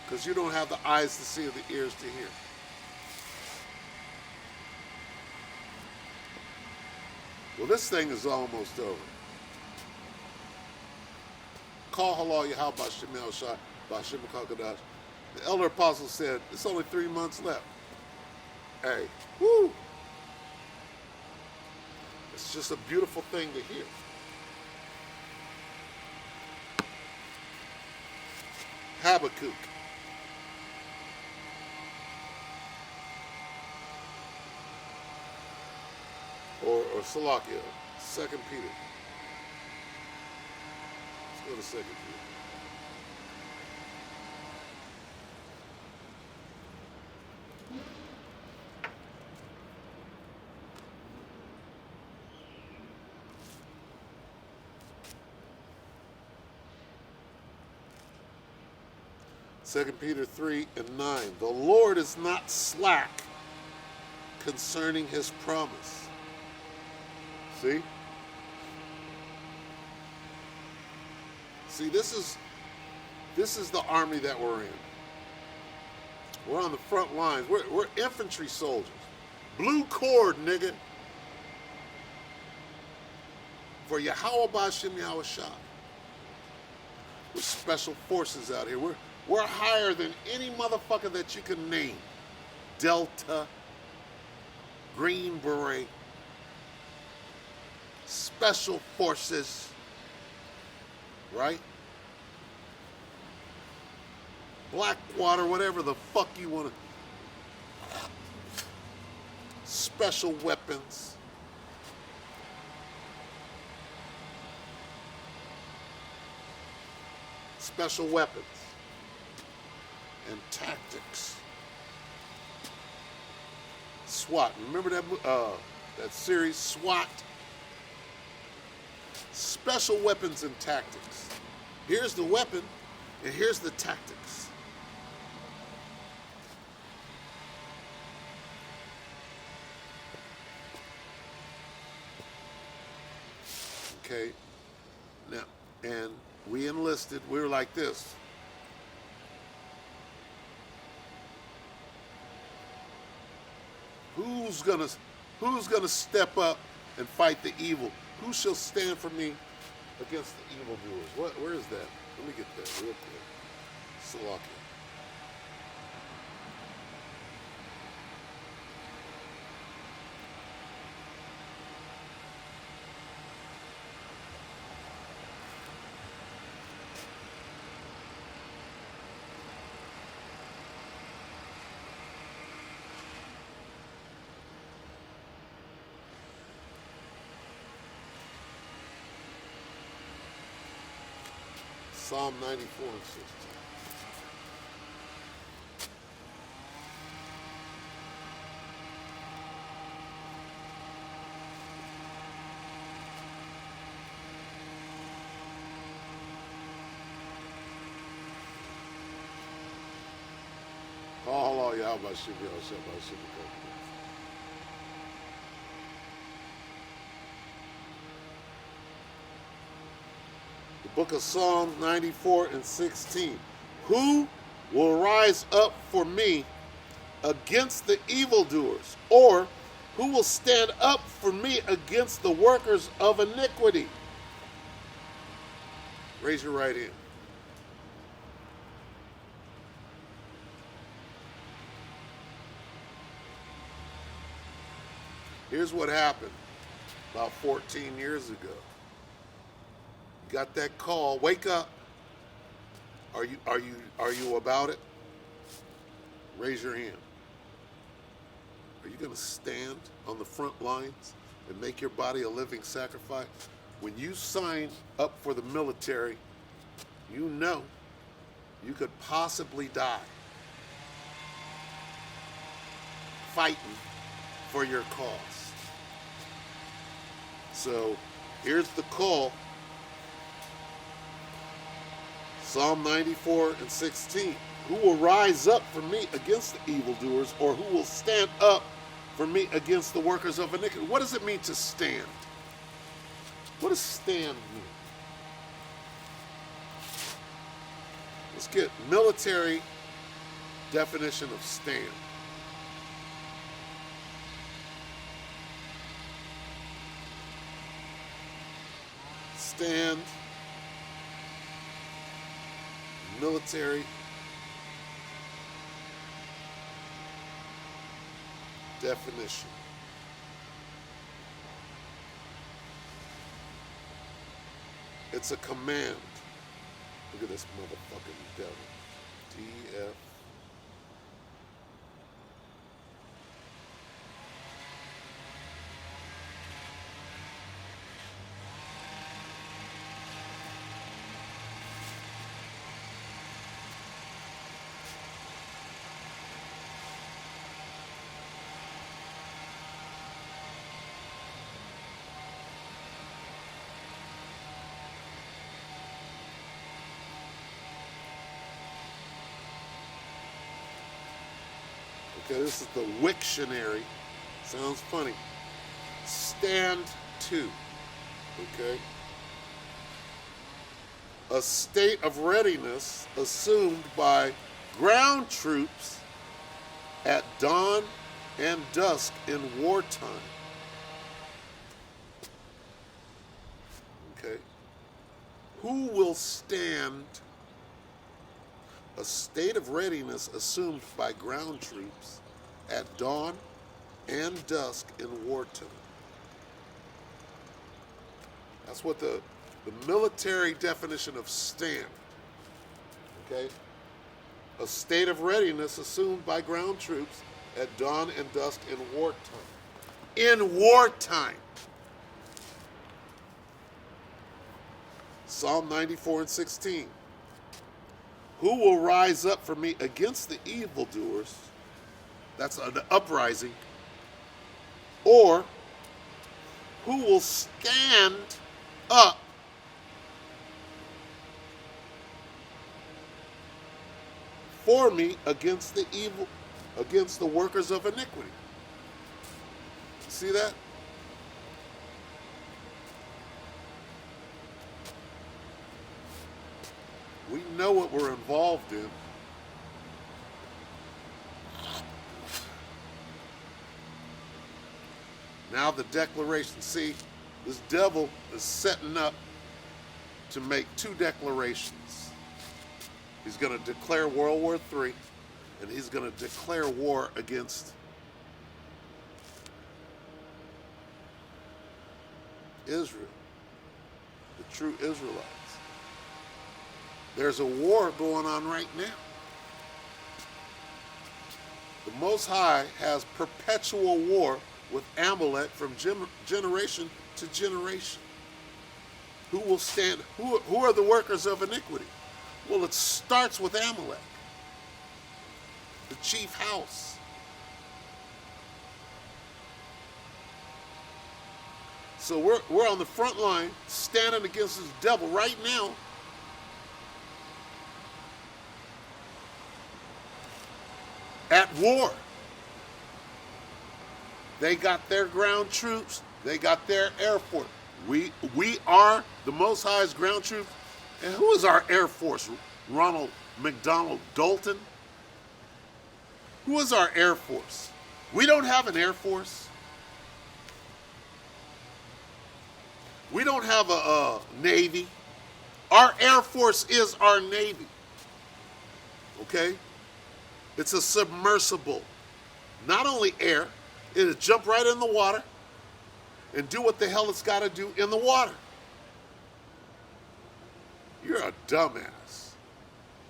Because you don't have the eyes to see or the ears to hear. Well, this thing is almost over. Call halal Yahweh Shem Yahushua B'Shem HaKadosh. The elder apostle said, it's only 3 months left. Hey, woo! It's just a beautiful thing to hear. Habakkuk. Or Salakia, 2 Peter. Let's go to 2 Peter. 2 Peter 3:9. The Lord is not slack concerning his promise. See? See, this is the army that we're in. We're on the front lines. We're infantry soldiers. Blue cord, nigga. For Yahweh Ba'Shem Yahweh Shah. We're special forces out here. We're higher than any motherfucker that you can name. Delta, Green Beret, Special Forces, right? Blackwater, whatever the fuck you want to. Special weapons. Special weapons and tactics. SWAT. Remember that series, SWAT? Special weapons and tactics. Here's the weapon, and here's the tactics. Okay. Now, and we enlisted. We were like this. Who's gonna step up and fight the evil? Who shall stand for me against the evildoers? Where is that? Let me get that real quick. Salakia. Psalm 94 and 16. Oh, Yahweh Ba'Shem Yahweh Shah. Book of Psalms 94 and 16. Who will rise up for me against the evildoers? Or who will stand up for me against the workers of iniquity? Raise your right hand. Here's what happened about 14 years ago. Got that call. Wake up. Are you about it? Raise your hand. Are you going to stand on the front lines and make your body a living sacrifice? When you sign up for the military, you know you could possibly die fighting for your cause. So here's the call. Psalm 94 and 16. Who will rise up for me against the evildoers, or who will stand up for me against the workers of iniquity? What does it mean to stand? What does stand mean? Let's get military definition of stand. Stand. Military definition. It's a command. Look at this motherfucking devil. DF. Okay, this is the Wiktionary. Sounds funny. Stand to. Okay. A state of readiness assumed by ground troops at dawn and dusk in wartime. Okay. Who will stand? A state of readiness assumed by ground troops at dawn and dusk in wartime. That's what the military definition of stand. Okay? A state of readiness assumed by ground troops at dawn and dusk in wartime. In wartime. Psalm 94:16. Who will rise up for me against the evildoers? That's an uprising. Or who will stand up for me against the evil, against the workers of iniquity? See that? We know what we're involved in. Now the declaration. See, this devil is setting up to make two declarations. He's going to declare World War III, and he's going to declare war against Israel, the true Israelites. There's a war going on right now. The Most High has perpetual war with Amalek from generation to generation. Who will stand? Who are the workers of iniquity? Well, it starts with Amalek, the chief house. So we're on the front line standing against this devil right now. At war. They got their ground troops. They got their air force. We are the Most High's ground troops. And who is our Air Force? Ronald McDonald Dalton? Who is our Air Force? We don't have an Air Force. We don't have a Navy. Our Air Force is our Navy. Okay? It's a submersible. Not only air, it'll jump right in the water and do what the hell it's got to do in the water. You're a dumbass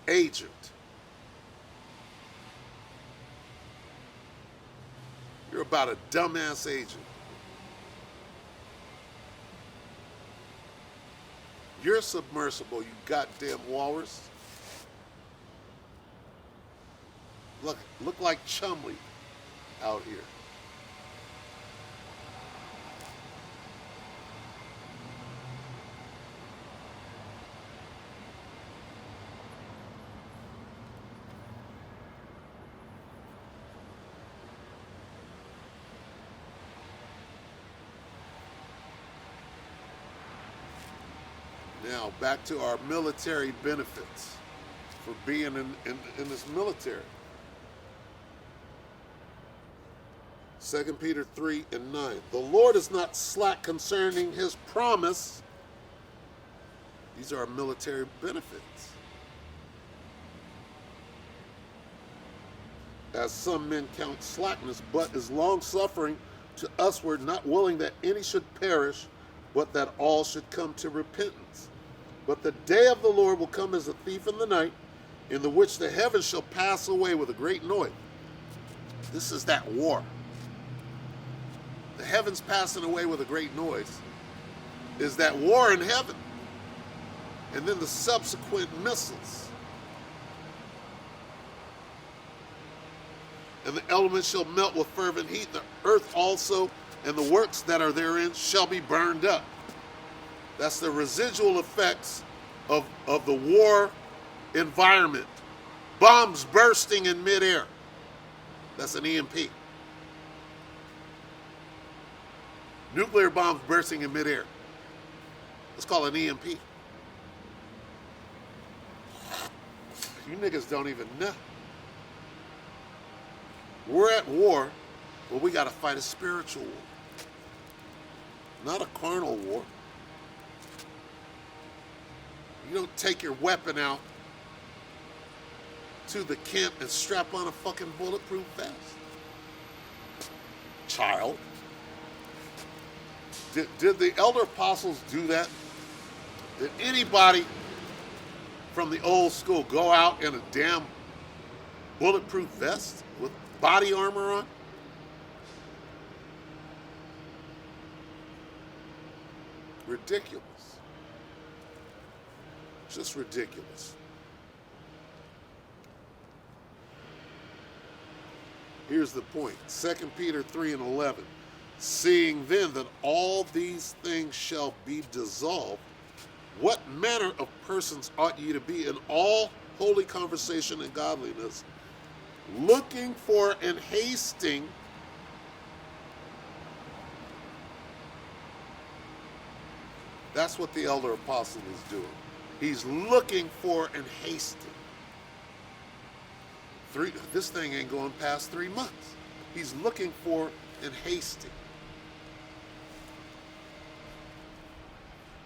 agent. You're about a dumbass agent. You're submersible, you goddamn walrus. Look like Chumley out here. Now, back to our military benefits for being in this military. 2 Peter 3:9. The Lord is not slack concerning his promise. These are our military benefits. As some men count slackness, but is long-suffering to usward, not willing that any should perish, but that all should come to repentance. But the day of the Lord will come as a thief in the night, in the which the heavens shall pass away with a great noise. This is that war. The heavens passing away with a great noise is that war in heaven. And then the subsequent missiles. And the elements shall melt with fervent heat. The earth also and the works that are therein shall be burned up. That's the residual effects of the war environment. Bombs bursting in midair. That's an EMP. Nuclear bombs bursting in midair. It's called an EMP. You niggas don't even know. We're at war, but we got to fight a spiritual war, not a carnal war. You don't take your weapon out to the camp and strap on a fucking bulletproof vest. Child. Did the elder apostles do that? Did anybody from the old school go out in a damn bulletproof vest with body armor on? Ridiculous. Just ridiculous. Here's the point. 2 Peter 3:11. Seeing then that all these things shall be dissolved, what manner of persons ought ye to be in all holy conversation and godliness, looking for and hasting That's what the elder apostle is doing. He's looking for and hasting. This thing ain't going past 3 months. He's looking for and hasting.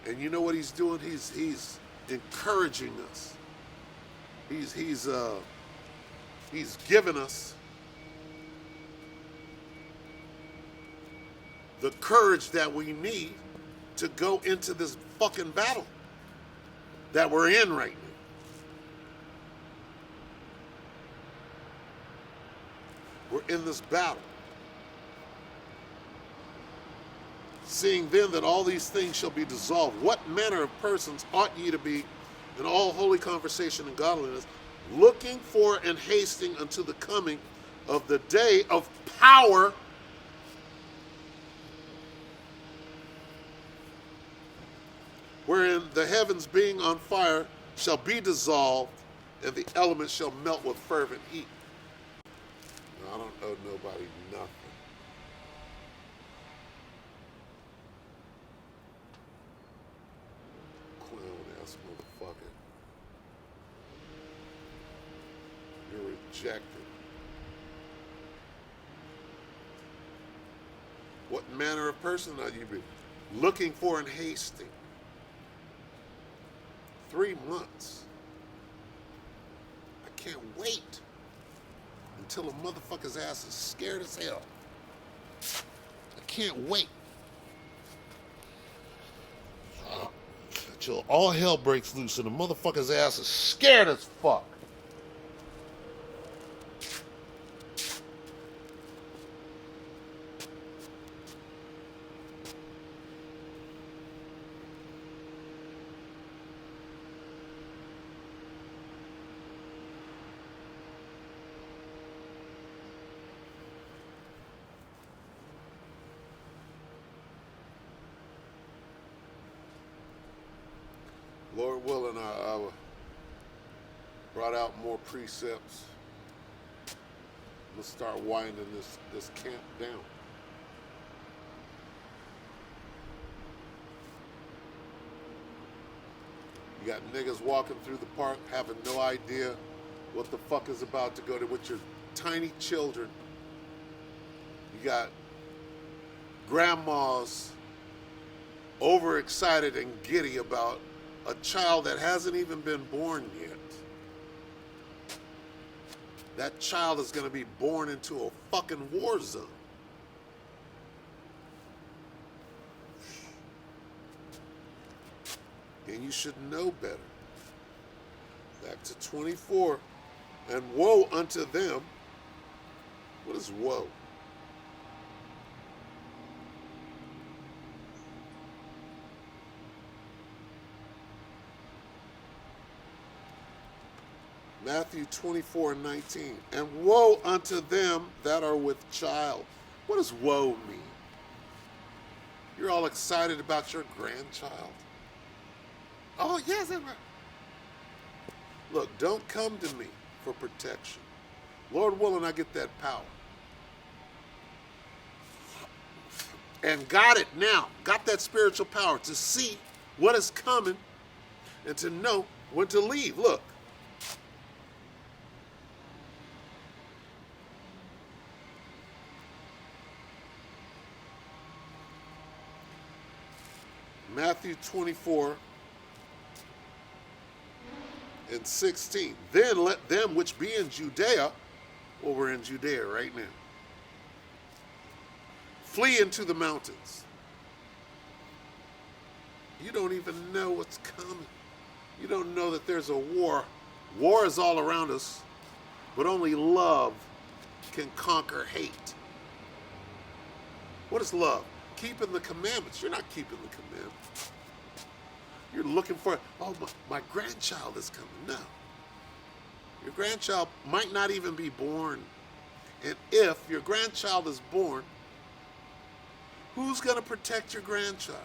And you know what he's doing? He's encouraging us. He's given us the courage that we need to go into this fucking battle that we're in right now. We're in this battle. Seeing then that all these things shall be dissolved, what manner of persons ought ye to be in all holy conversation and godliness, looking for and hasting unto the coming of the day of power, wherein the heavens being on fire shall be dissolved, and the elements shall melt with fervent heat. Now, I don't owe nobody nothing. Clown-ass motherfucker. You're rejected. What manner of person are you be? Looking for and hasting. 3 months. I can't wait until a motherfucker's ass is scared as hell. I can't wait until all hell breaks loose and the motherfucker's ass is scared as fuck. Lord willing, I brought out more precepts. Let's start winding this camp down. You got niggas walking through the park having no idea what the fuck is about to go to with your tiny children. You got grandmas overexcited and giddy about a child that hasn't even been born yet. That child is going to be born into a fucking war zone. And you should know better. Back to 24. And woe unto them. What is woe? Matthew 24:19. And woe unto them that are with child. What does woe mean? You're all excited about your grandchild. Oh, yes. Look, don't come to me for protection. Lord willing, I get that power. and got it now, got that spiritual power to see what is coming and to know when to leave. Look. Matthew 24:16. Then let them which be in Judea, well, we're in Judea right now, flee into the mountains. You don't even know what's coming. You don't know that there's a war. War is all around us, but only love can conquer hate. What is love? Keeping the commandments. You're not keeping the commandments. You're looking for, oh, my grandchild is coming. No. Your grandchild might not even be born. And if your grandchild is born, who's going to protect your grandchild?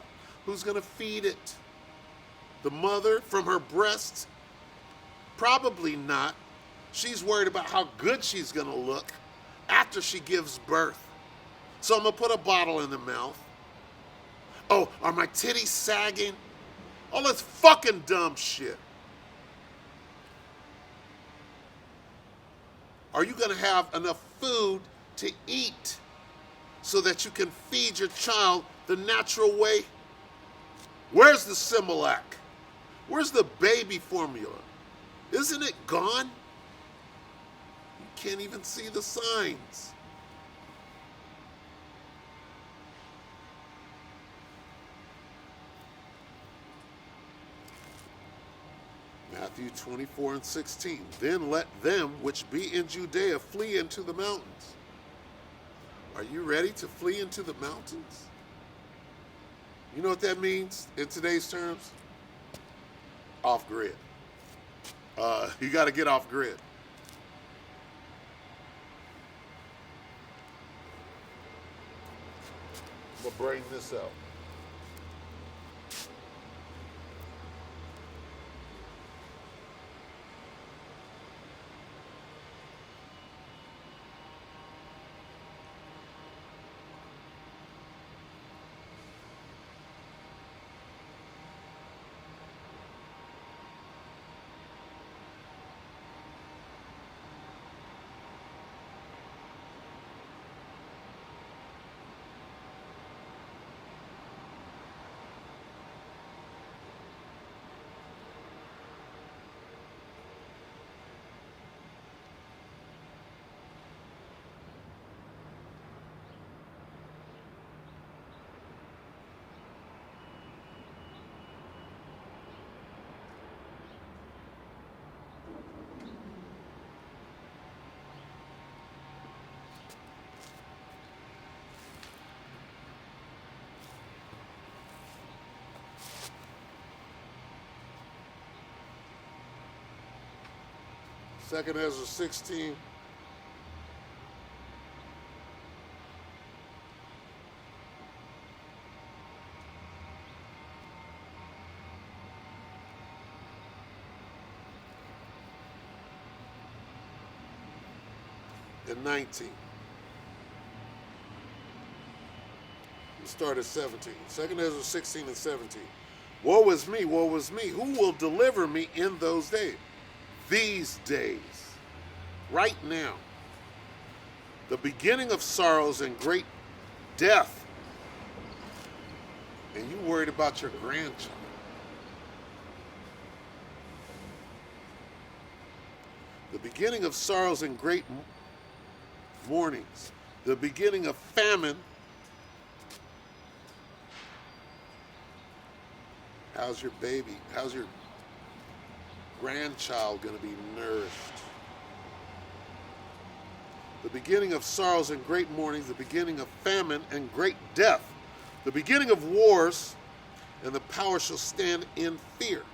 Who's going to feed it? The mother from her breast? Probably not. She's worried about how good she's going to look after she gives birth. So I'm going to put a bottle in the mouth. Oh, are my titties sagging? All this fucking dumb shit. Are you going to have enough food to eat so that you can feed your child the natural way? Where's the Similac? Where's the baby formula? Isn't it gone? You can't even see the signs. Matthew 24:16. Then let them which be in Judea flee into the mountains. Are you ready to flee into the mountains? You know what that means in today's terms? Off grid. You got to get off grid. I'm going to bring this out. Second Ezra 16. And 19. Let's start at 17. Second Ezra 16 and 17. Woe is me, woe is me. Who will deliver me in those days? These days, right now, the beginning of sorrows and great death, and you worried about your grandchild. The beginning of sorrows and great mournings, the beginning of famine. How's your baby? How's your grandchild going to be nourished? The beginning of sorrows and great mournings, the beginning of famine and great death, the beginning of wars, and the power shall stand in fear.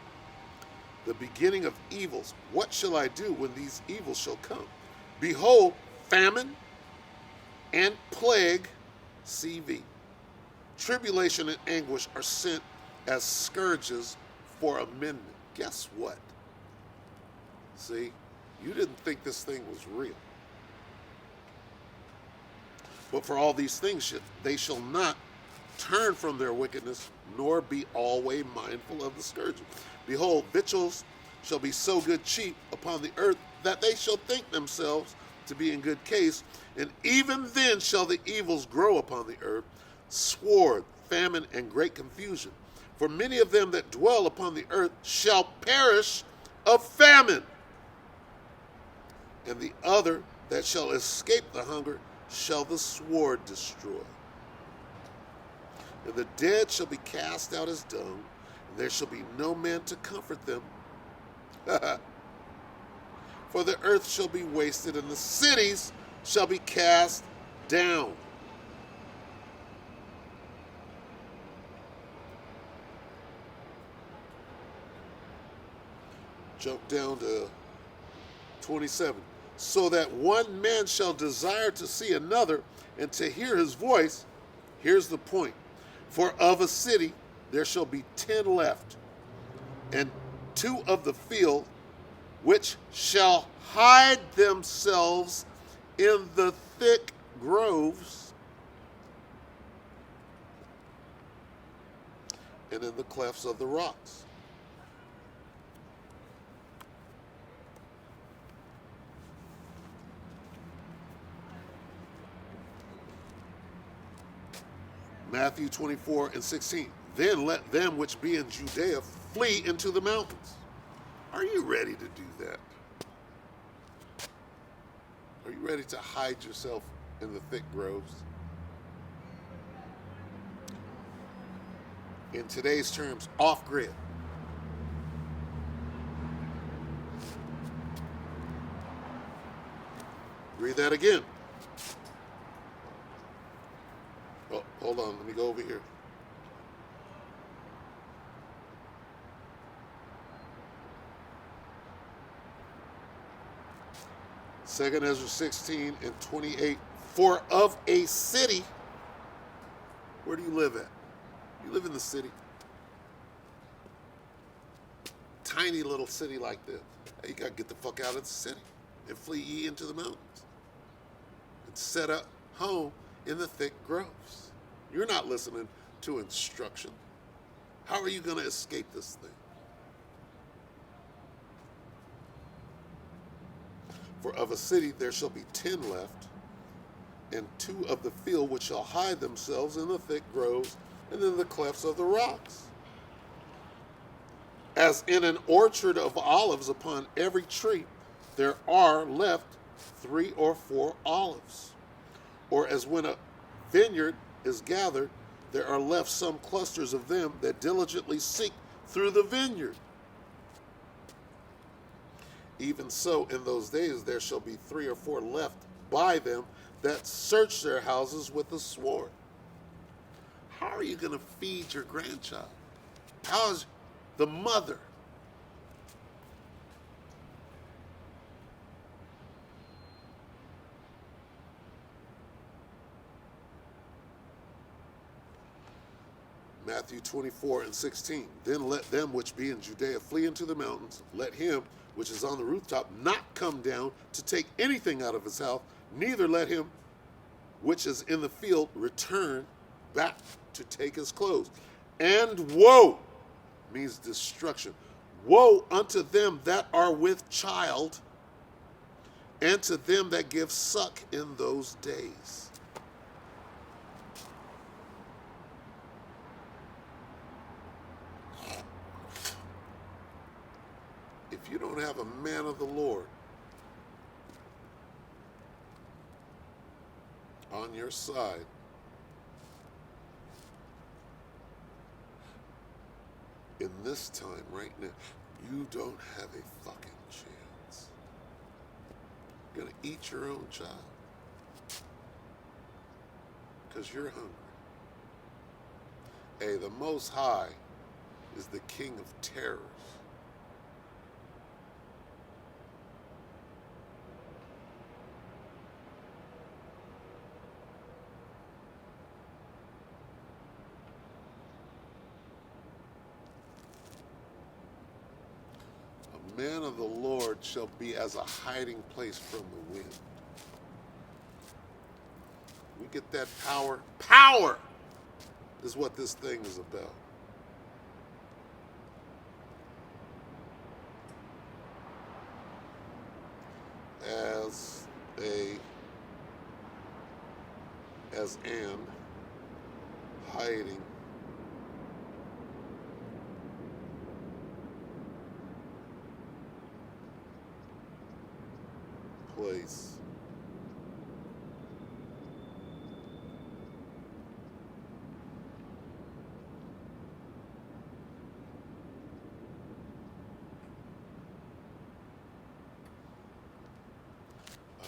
The beginning of evils. What shall I do when these evils shall come? Behold, famine and plague, CV. Tribulation and anguish are sent as scourges for a minute. Guess what? See, you didn't think this thing was real. But for all these things, they shall not turn from their wickedness, nor be always mindful of the scourging. Behold, victuals shall be so good cheap upon the earth that they shall think themselves to be in good case, and even then shall the evils grow upon the earth, sword, famine, and great confusion. For many of them that dwell upon the earth shall perish of famine, and the other that shall escape the hunger shall the sword destroy. And the dead shall be cast out as dung, and there shall be no man to comfort them. For the earth shall be wasted, and the cities shall be cast down. Jump down to 27. So that one man shall desire to see another and to hear his voice. Here's the point. For of a city there shall be 10 left, and 2 of the field, which shall hide themselves in the thick groves and in the clefts of the rocks. Matthew 24:16. Then let them which be in Judea flee into the mountains. Are you ready to do that? Are you ready to hide yourself in the thick groves? In today's terms, off grid. Read that again. Oh, hold on, let me go over here. Second Ezra 16:28. For of a city, where do you live at? You live in the city. Tiny little city like this. Hey, you got to get the fuck out of the city and flee ye into the mountains and set up home in the thick groves. You're not listening to instruction. How are you going to escape this thing? For of a city there shall be 10 left, and 2 of the field which shall hide themselves in the thick groves and in the clefts of the rocks. As in an orchard of olives upon every tree, there are left 3 or 4 olives. Or as when a vineyard is gathered, there are left some clusters of them that diligently seek through the vineyard. Even so, in those days there shall be 3 or 4 left by them that search their houses with the sword. How are you going to feed your grandchild? How is the mother? Matthew 24:16. Then let them which be in Judea flee into the mountains. Let him which is on the rooftop not come down to take anything out of his house, neither let him which is in the field return back to take his clothes. And woe means destruction. Woe unto them that are with child, and to them that give suck in those days. If you don't have a man of the Lord on your side, in this time right now, you don't have a fucking chance. You're going to eat your own child because you're hungry. Hey, the Most High is the King of terrors. A man of the Lord shall be as a hiding place from the wind. We get that power. Power! is what this thing is about. As an hiding place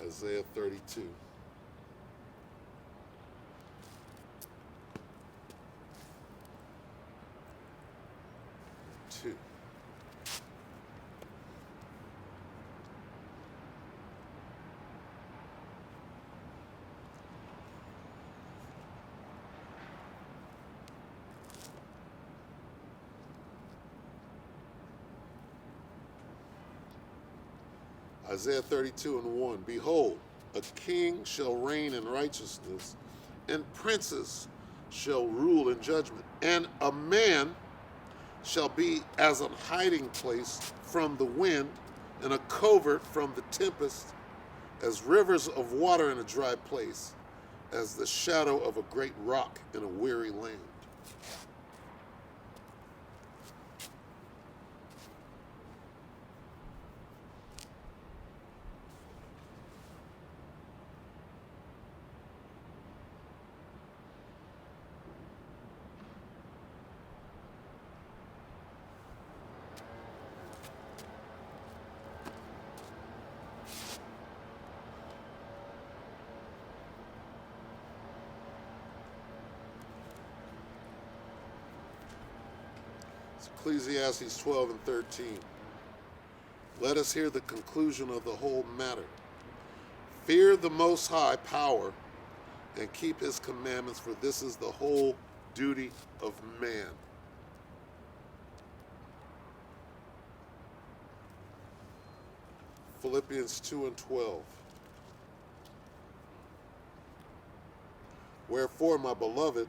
Isaiah 32. Isaiah 32:1. Behold, a king shall reign in righteousness, and princes shall rule in judgment. And a man shall be as a hiding place from the wind, and a covert from the tempest, as rivers of water in a dry place, as the shadow of a great rock in a weary land. Ecclesiastes 12:13. Let us hear the conclusion of the whole matter. Fear the Most High power and keep his commandments, for this is the whole duty of man. Philippians 2:12. Wherefore, my beloved,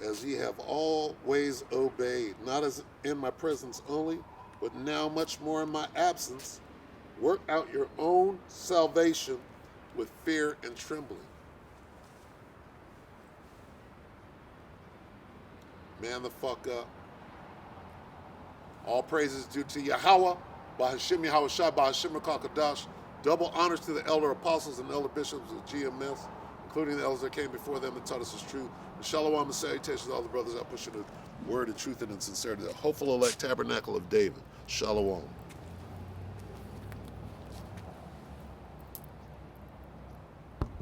as ye have always obeyed, not as in my presence only, but now much more in my absence, work out your own salvation with fear and trembling. Man the fuck up. All praises due to Yahweh, Bahashim Yahweh Shai, Bahashim Rakakadash. Double honors to the elder apostles and elder bishops of GMS, including the elders that came before them and taught us his truth. And shalom and salutations to all the brothers out pushing the word and truth and in sincerity. The hopeful elect tabernacle of David. Shalom.